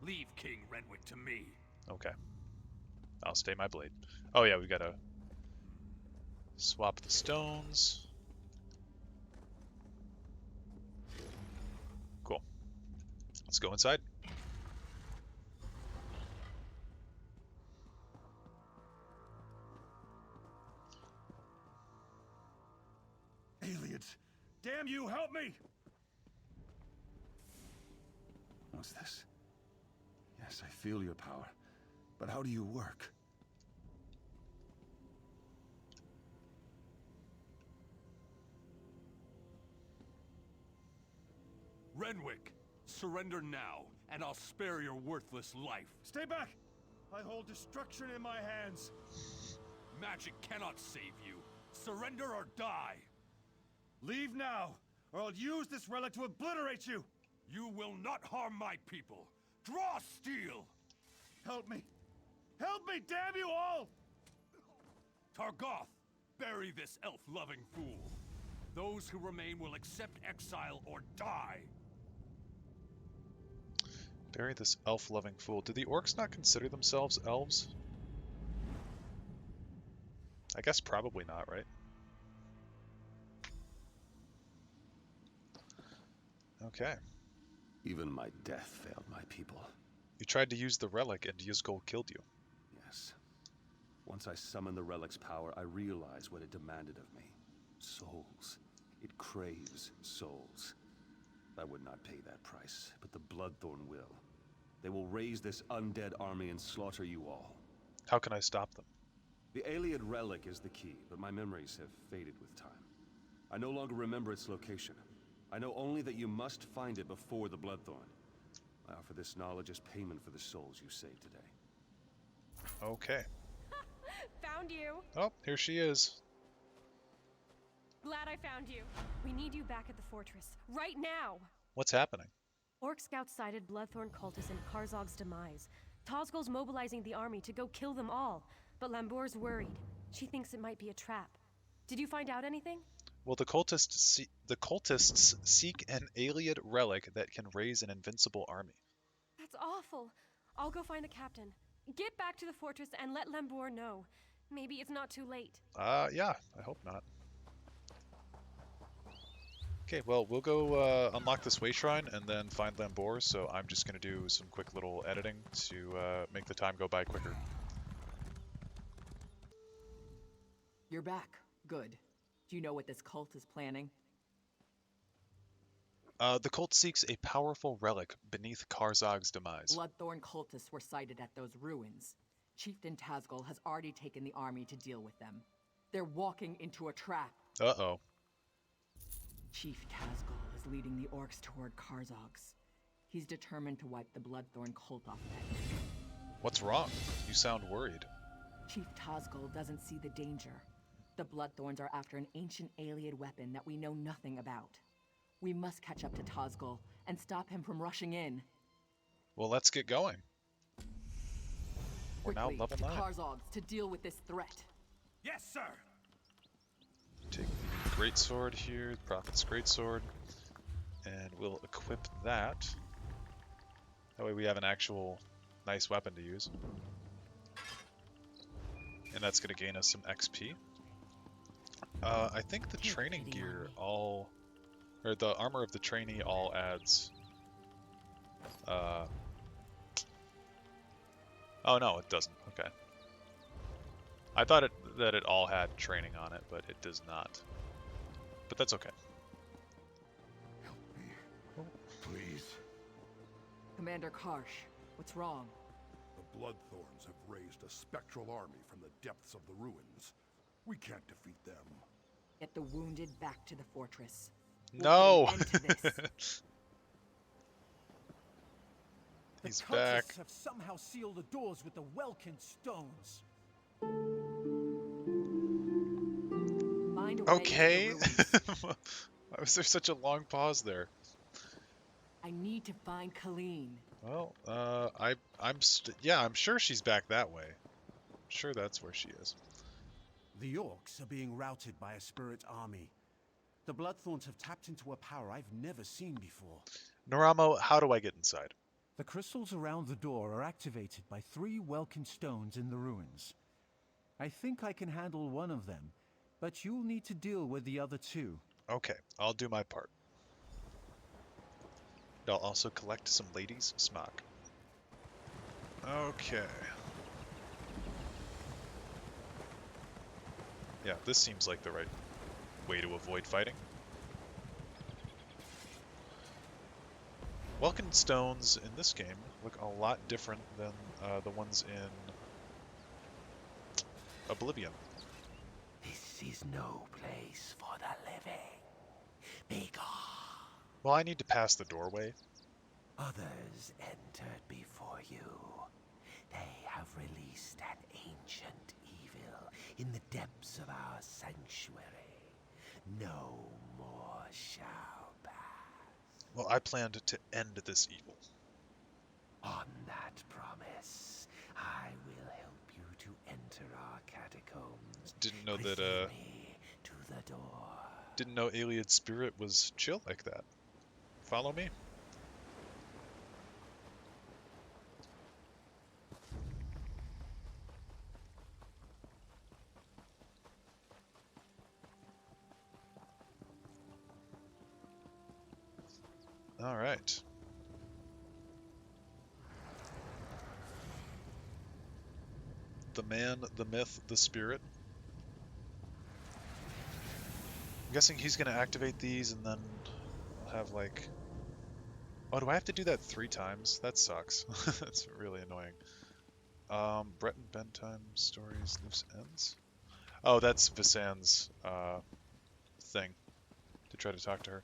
Leave King Renwick to me. Okay. I'll stay my blade. Oh yeah, we gotta swap the stones. Cool. Let's go inside. Aliens! Damn you, help me! What's this? Yes, I feel your power. But how do you work? Renwick, surrender now, and I'll spare your worthless life. Stay back! I hold destruction in my hands. Magic cannot save you. Surrender or die. Leave now, or I'll use this relic to obliterate you. You will not harm my people. Draw steel! Help me! Help me, damn you all! Targoth, bury this elf-loving fool. Those who remain will accept exile or die. Bury this elf-loving fool. Do the orcs not consider themselves elves? I guess probably not, right? Okay. Even my death failed my people. You tried to use the relic and Ysgol killed you. Yes. Once I summoned the relic's power, I realized what it demanded of me. Souls. It craves souls. I would not pay that price, but the Bloodthorn will. They will raise this undead army and slaughter you all. How can I stop them? The Aeliad relic is the key, but my memories have faded with time. I no longer remember its location. I know only that you must find it before the Bloodthorn. I offer this knowledge as payment for the souls you saved today. Okay. Found you. Oh, here she is. Glad I found you. We need you back at the fortress. Right now! What's happening? Orc scouts sighted Bloodthorn cultists in Carzog's Demise. Tozgol's mobilizing the army to go kill them all, but Lambour's worried. She thinks it might be a trap. Did you find out anything? Well, the cultists seek an Ayleid relic that can raise an invincible army. That's awful. I'll go find the captain. Get back to the fortress and let Lambour know. Maybe it's not too late. Yeah, I hope not. Okay, well, we'll go unlock this way shrine and then find Lambour, so I'm just going to do some quick little editing to make the time go by quicker. You're back. Good. Do you know what this cult is planning? The cult seeks a powerful relic beneath Carzog's Demise. Bloodthorn cultists were sighted at those ruins. Chieftain Tazgol has already taken the army to deal with them. They're walking into a trap. Uh-oh. Chief Tazgol is leading the Orcs toward Carzog's. He's determined to wipe the Bloodthorn cult off Betnikh. What's wrong? You sound worried. Chief Tazgol doesn't see the danger. The Bloodthorns are after an ancient Ayleid weapon that we know nothing about. We must catch up to Tazgol and stop him from rushing in. Well, let's get going. We're now Quickly, level to 9. Carzog's to deal with this threat. Yes, sir. Take the greatsword here, the Prophet's greatsword, and we'll equip that. That way we have an actual nice weapon to use. And that's going to gain us some XP. I think the training gear all... Or the armor of the trainee all adds... Oh no, it doesn't. Okay. I thought that it all had training on it, but it does not. But that's okay. Help me. Please. Commander Karsh, what's wrong? The Bloodthorns have raised a spectral army from the depths of the ruins. We can't defeat them. Get the wounded back to the fortress. No! He's the back. Cultists have somehow sealed the doors with the Welkin stones. Find a way Okay. into the ruins. Why was there such a long pause there? I need to find Colleen. Well, I'm sure she's back that way. I'm sure that's where she is. The Orcs are being routed by a spirit army. The Bloodthorns have tapped into a power I've never seen before. Noramo, how do I get inside? The crystals around the door are activated by 3 Welkin stones in the ruins. I think I can handle one of them, but you'll need to deal with the other 2. Okay, I'll do my part. I'll also collect some ladies' smock. Okay. Yeah, this seems like the right way to avoid fighting. Welkin stones in this game look a lot different than the ones in Oblivion. This is no place for the living. Be gone. Well, I need to pass the doorway. Others entered before you. They have released an ancient evil in the depths of our sanctuary. No more shall pass. Well, I planned to end this evil. On that promise, I will help you to enter our catacombs. Didn't know Precede that, me to the door. Didn't know Ayleid Spirit was chill like that. Follow me? All right. The man, the myth, the spirit. I'm guessing he's going to activate these and then I'll have like... Oh, do I have to do that 3 times? That sucks. That's really annoying. Breton bedtime stories, loose ends? Oh, that's Visan's thing. To try to talk to her.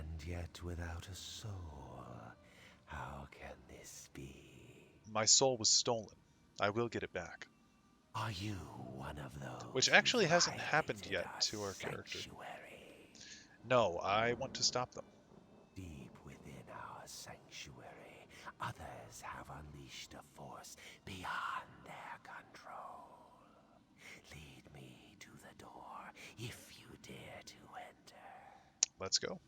And yet without a soul. How can this be? My soul was stolen. I will get it back. Are you one of those? Which actually hasn't happened yet to our character. No, I want to stop them. Deep within our sanctuary, others have unleashed a force beyond their control. Lead me to the door if you dare to enter. Let's go.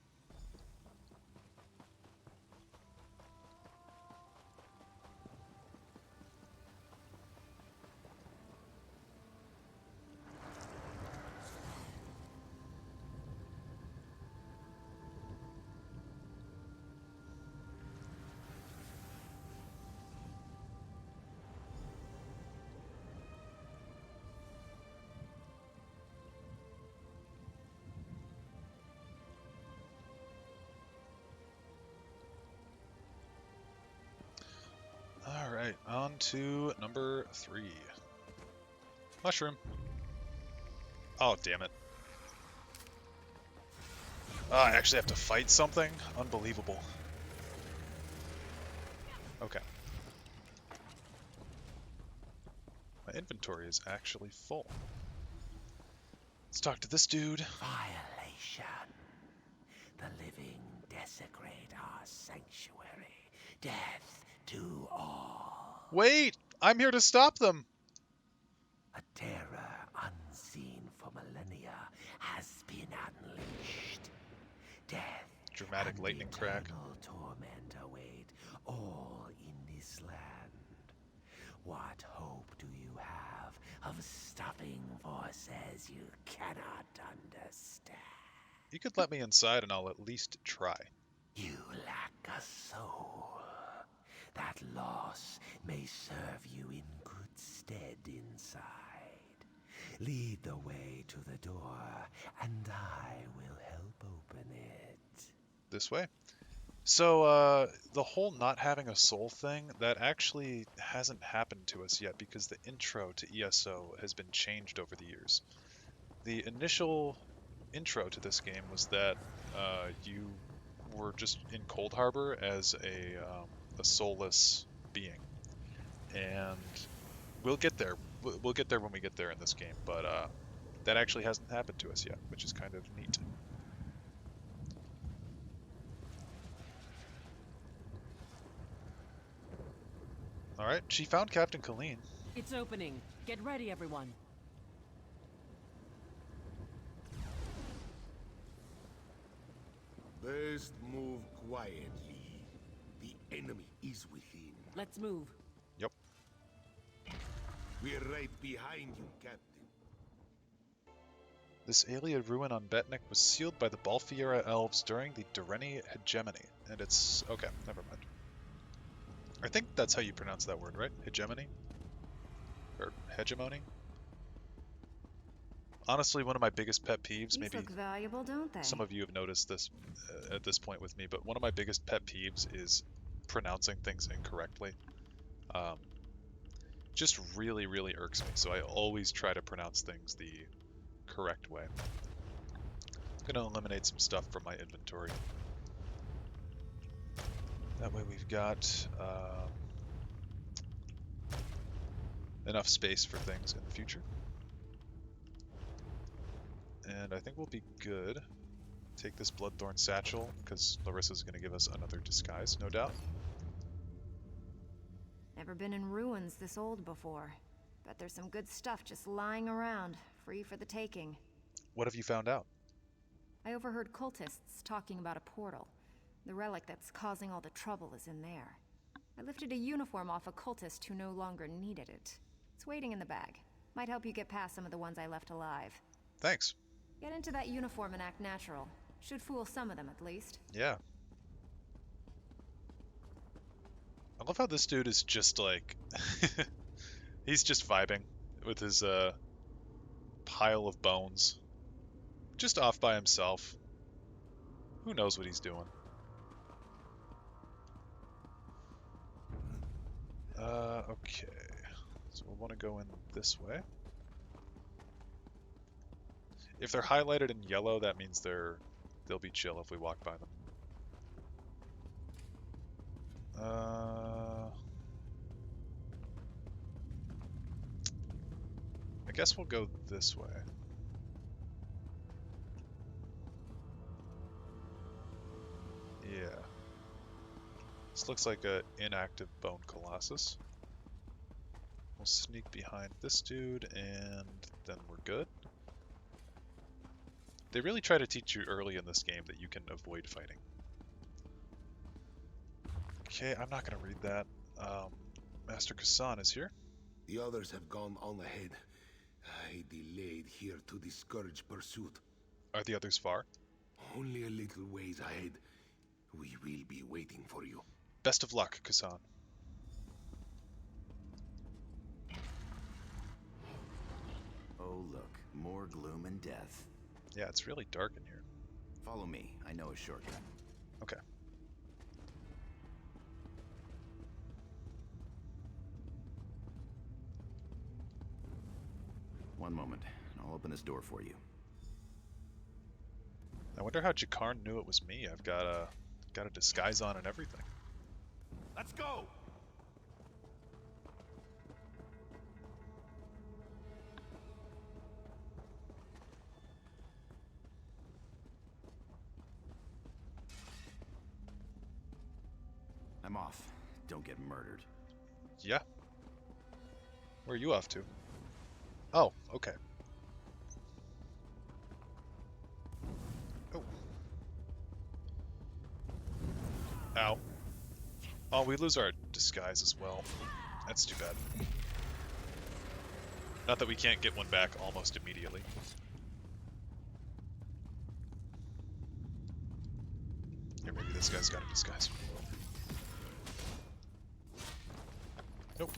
Alright, on to number 3. Mushroom. Oh, damn it. Oh, I actually have to fight something? Unbelievable. Okay. My inventory is actually full. Let's talk to this dude. Violation. The living desecrate our sanctuary. Death to all. Wait! I'm here to stop them! A terror unseen for millennia has been unleashed. Death Dramatic and lightning crack. eternal torment await all in this land. What hope do you have of stopping forces you cannot understand? You could let me inside and I'll at least try. You lack a soul. That loss may serve you in good stead inside. Lead the way to the door, and I will help open it. This way. So, the whole not having a soul thing, that actually hasn't happened to us yet because the intro to ESO has been changed over the years. The initial intro to this game was that you were just in Cold Harbor as a soulless being. And we'll get there. We'll get there when we get there in this game, but that actually hasn't happened to us yet, which is kind of neat. Alright, she found Captain Colleen. It's opening. Get ready, everyone. Best move quietly. The enemy is within. Let's move. Yep. We're right behind you, Captain. This alien ruin on Betnikh was sealed by the Balfiera elves during the Dureni hegemony, and it's... okay, never mind. I think that's how you pronounce that word, right? Hegemony? Or hegemony? Honestly, one of my biggest pet peeves, These maybe look valuable, don't they? some of you have noticed this at this point with me, but one of my biggest pet peeves is pronouncing things incorrectly. Just really, really irks me, so I always try to pronounce things the correct way. I'm going to eliminate some stuff from my inventory. That way we've got enough space for things in the future. And I think we'll be good. Take this Bloodthorn Satchel, because Larissa's going to give us another disguise, no doubt. Never been in ruins this old before. Bet there's some good stuff just lying around, free for the taking. What have you found out? I overheard cultists talking about a portal. The relic that's causing all the trouble is in there. I lifted a uniform off a cultist who no longer needed it. It's waiting in the bag. Might help you get past some of the ones I left alive. Thanks. Get into that uniform and act natural. Should fool some of them at least. Yeah. I love how this dude is just like... he's just vibing with his pile of bones. Just off by himself. Who knows what he's doing? Okay. So we'll want to go in this way. If they're highlighted in yellow, that means they'll be chill if we walk by them. I guess we'll go this way. Yeah. This looks like an inactive bone colossus. We'll sneak behind this dude, and then we're good. They really try to teach you early in this game that you can avoid fighting. Okay, I'm not going to read that. Master Kassan is here. The others have gone on ahead. I delayed here to discourage pursuit. Are the others far? Only a little ways ahead. We will be waiting for you. Best of luck, Kassan. Oh look, more gloom and death. Yeah, it's really dark in here. Follow me, I know a shortcut. Okay. One moment, and I'll open this door for you. I wonder how Jakarn knew it was me. I've got a disguise on and everything. Let's go! I'm off. Don't get murdered. Yeah. Where are you off to? Oh, okay. Oh. Ow. Oh, we lose our disguise as well. That's too bad. Not that we can't get one back almost immediately. Here, maybe this guy's got a disguise. Nope.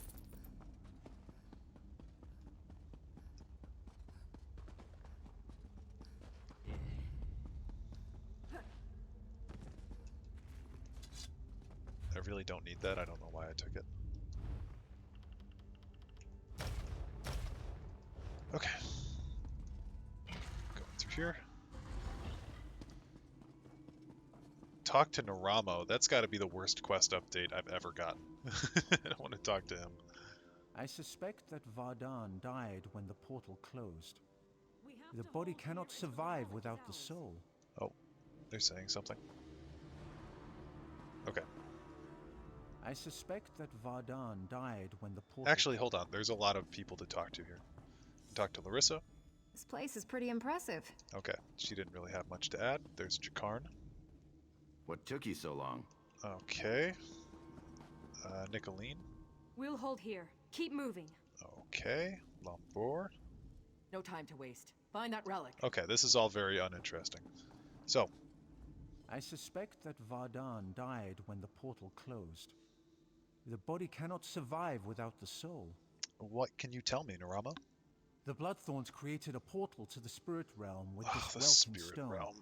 I really don't need that. I don't know why I took it. Okay. Going through here. Talk to Naramo. That's got to be the worst quest update I've ever gotten. I don't want to talk to him. I suspect that Vardan died when the portal closed. The body cannot survive without the soul. Oh, they're saying something. Okay. I suspect that Vardan died when the portal... Actually, hold on. There's a lot of people to talk to here. Talk to Larissa. This place is pretty impressive. Okay, she didn't really have much to add. There's Jakarn. What took you so long? Okay. Nicolene. We'll hold here. Keep moving. Okay. Lambor. No time to waste. Find that relic. Okay, this is all very uninteresting. So. I suspect that Vardan died when the portal closed. The body cannot survive without the soul. What can you tell me, Narama? The Bloodthorns created a portal to the spirit realm with this the Welkin spirit stone. realm.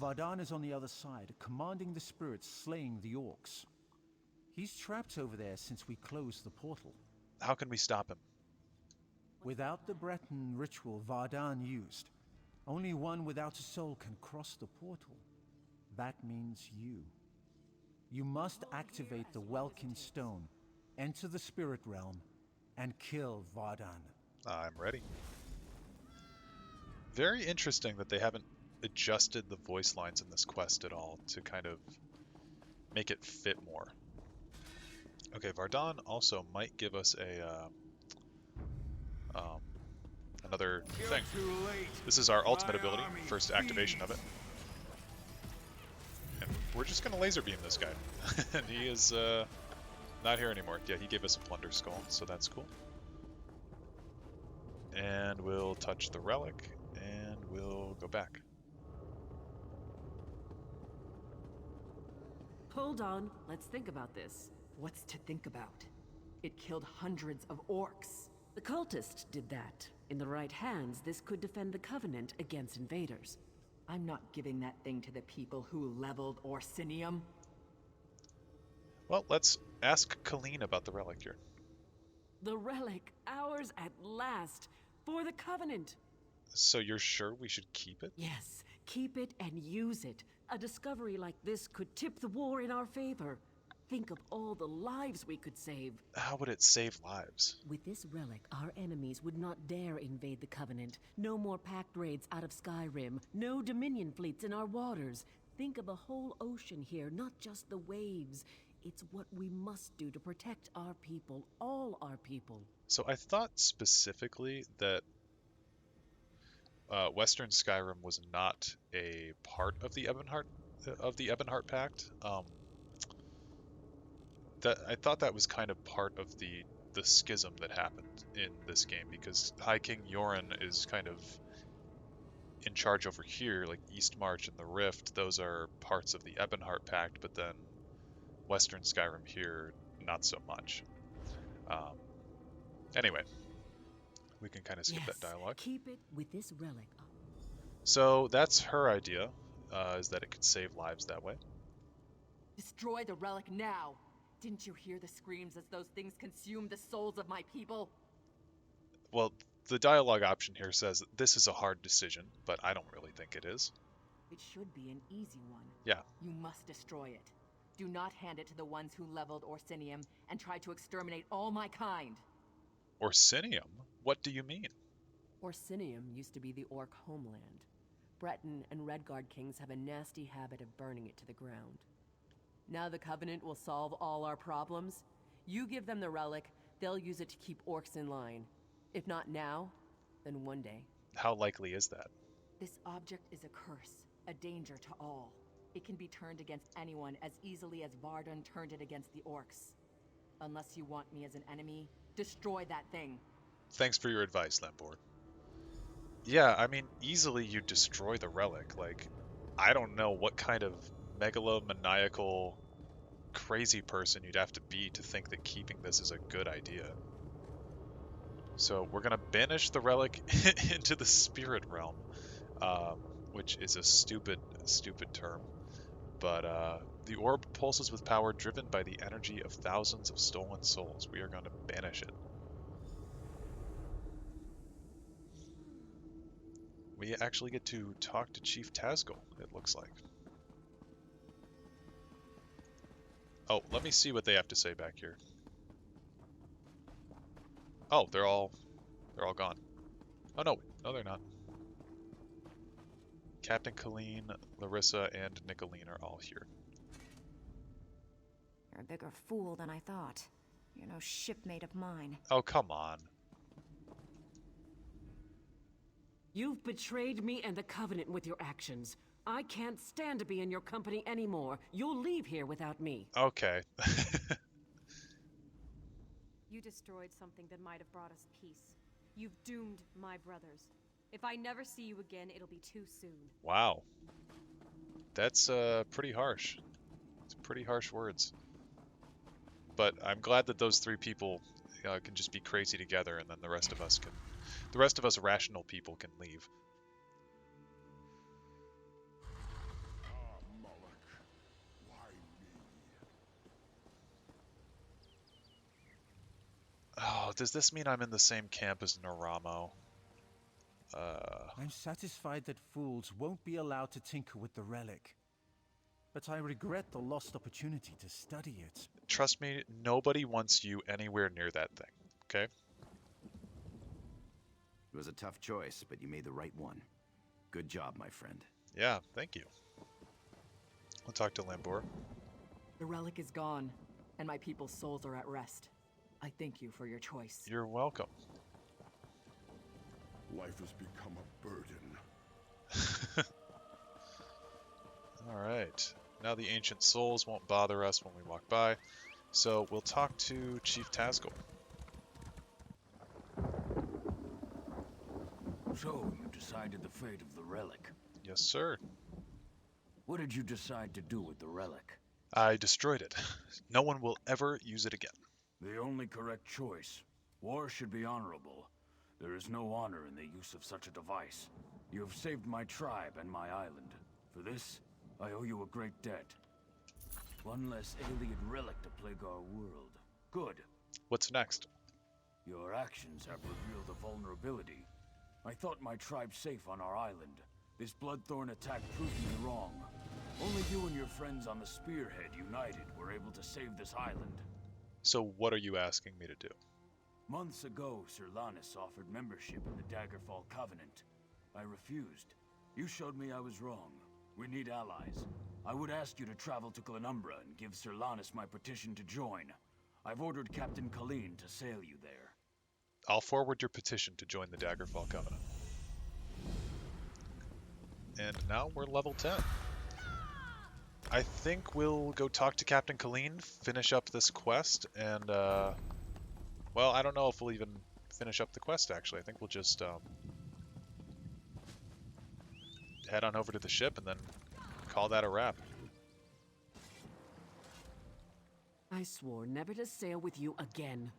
Vardan is on the other side, commanding the spirits slaying the Orcs. He's trapped over there since we closed the portal. How can we stop him? Without the Breton ritual Vardan used, only one without a soul can cross the portal. That means you. You must activate the Welkin stone, enter the spirit realm, and kill Vardan. I'm ready. Very interesting that they haven't adjusted the voice lines in this quest at all to kind of make it fit more. Okay, Vardan also might give us a another thing. This is our ultimate ability, first activation of it. And we're just gonna laser beam this guy. And he is not here anymore. Yeah, he gave us a plunder skull, so that's cool. And we'll touch the relic, and we'll go back. Hold on, let's think about this. What's to think about? It killed hundreds of orcs. The cultist did that. In the right hands, this could defend the Covenant against invaders. I'm not giving that thing to the people who leveled Orsinium. Well, let's ask Colleen about the relic here. The relic, ours at last, for the Covenant. So you're sure we should keep it? Yes, keep it and use it. A discovery like this could tip the war in our favor. Think of all the lives we could save. How would it save lives? With this relic, our enemies would not dare invade the Covenant. No more pact raids out of Skyrim. No Dominion fleets in our waters. Think of a whole ocean here, not just the waves. It's what we must do to protect our people, all our people. So I thought specifically that Western Skyrim was not a part of the Ebonheart Pact. That I thought that was kind of part of the schism that happened in this game, because High King Yoren is kind of in charge over here, like Eastmarch and the Rift. Those are parts of the Ebonheart Pact, but then Western Skyrim here, not so much. Anyway, we can kind of skip that dialogue. Keep it with this relic. So that's her idea, is that it could save lives that way. Destroy the relic now! Didn't you hear the screams as those things consumed the souls of my people? Well, the dialogue option here says that this is a hard decision, but I don't really think it is. It should be an easy one. Yeah. You must destroy it. Do not hand it to the ones who leveled Orsinium and tried to exterminate all my kind. Orsinium? What do you mean? Orsinium used to be the Orc homeland. Breton and Redguard kings have a nasty habit of burning it to the ground. Now the Covenant will solve all our problems. You give them the relic, they'll use it to keep Orcs in line. If not now, then one day. How likely is that? This object is a curse, a danger to all. It can be turned against anyone as easily as Varden turned it against the Orcs. Unless you want me as an enemy, destroy that thing. Thanks for your advice, Lambor. Yeah, I mean, easily you destroy the relic. Like, I don't know what kind of megalomaniacal crazy person you'd have to be to think that keeping this is a good idea. So we're gonna banish the relic into the spirit realm, which is a stupid term. But the orb pulses with power driven by the energy of thousands of stolen souls. We are going to banish it. We actually get to talk to Chief Tazgul, it looks like. Oh, let me see what they have to say back here. Oh, they're all gone. Oh no, they're not. Captain Colleen, Larissa, and Nicolene are all here. You're a bigger fool than I thought. You're no shipmate of mine. Oh, come on. You've betrayed me and the Covenant with your actions. I can't stand to be in your company anymore. You'll leave here without me. Okay. You destroyed something that might have brought us peace. You've doomed my brothers. If I never see you again, it'll be too soon. Wow. That's pretty harsh. It's pretty harsh words. But I'm glad that those three people can just be crazy together, and then the rest of us rational people can leave. Oh, does this mean I'm in the same camp as Naramo? I'm satisfied that fools won't be allowed to tinker with the relic. But I regret the lost opportunity to study it. Trust me, nobody wants you anywhere near that thing, okay? It was a tough choice, but you made the right one. Good job, my friend. Yeah, thank you. I'll talk to Lambor. The relic is gone, and my people's souls are at rest. I thank you for your choice. You're welcome. Life has become a burden. Alright. Now the ancient souls won't bother us when we walk by. So we'll talk to Chief Tazgul. So, you decided the fate of the relic? Yes, sir. What did you decide to do with the relic? I destroyed it. No one will ever use it again. The only correct choice. War should be honorable. There is no honor in the use of such a device. You have saved my tribe and my island. For this, I owe you a great debt. One less alien relic to plague our world. Good. What's next? Your actions have revealed a vulnerability. I thought my tribe safe on our island. This Bloodthorn attack proved me wrong. Only you and your friends on the Spearhead united were able to save this island. So what are you asking me to do? Months ago, Sir Lannis offered membership in the Daggerfall Covenant. I refused. You showed me I was wrong. We need allies. I would ask you to travel to Glenumbra and give Sir Lannis my petition to join. I've ordered Captain Colleen to sail you there. I'll forward your petition to join the Daggerfall Covenant. And now we're level 10. I think we'll go talk to Captain Colleen, finish up this quest, and, well, I don't know if we'll even finish up the quest, actually. I think we'll just, head on over to the ship and then call that a wrap. I swore never to sail with you again.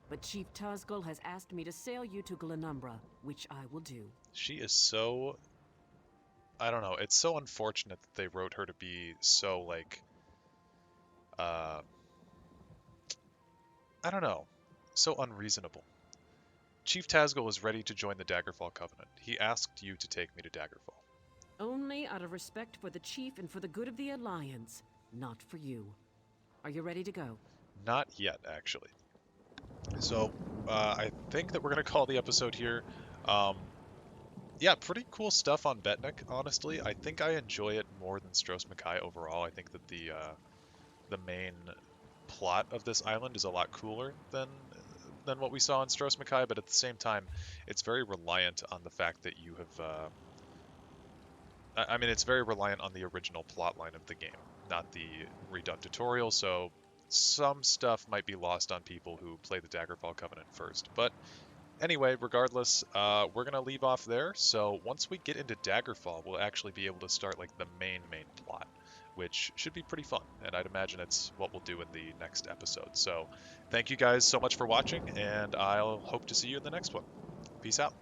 But Chief Tazgul has asked me to sail you to Glenumbra, which I will do. She is so... I don't know, it's so unfortunate that they wrote her to be so, like... I don't know, so unreasonable. Chief Tazgul was ready to join the Daggerfall Covenant. He asked you to take me to Daggerfall. Only out of respect for the Chief and for the good of the Alliance, not for you. Are you ready to go? Not yet, actually. So, I think that we're going to call the episode here. Yeah, pretty cool stuff on Betnikh, honestly. I think I enjoy it more than Stros M'Kai overall. I think that the main plot of this island is a lot cooler than what we saw in Stros M'Kai, but at the same time, it's very reliant on the fact that you have... I mean, it's very reliant on the original plotline of the game, not the redone tutorial, so some stuff might be lost on people who play the Daggerfall Covenant first. But anyway, regardless, we're going to leave off there. So once we get into Daggerfall, we'll actually be able to start like the main plot, which should be pretty fun. And I'd imagine it's what we'll do in the next episode. So thank you guys so much for watching, and I'll hope to see you in the next one. Peace out.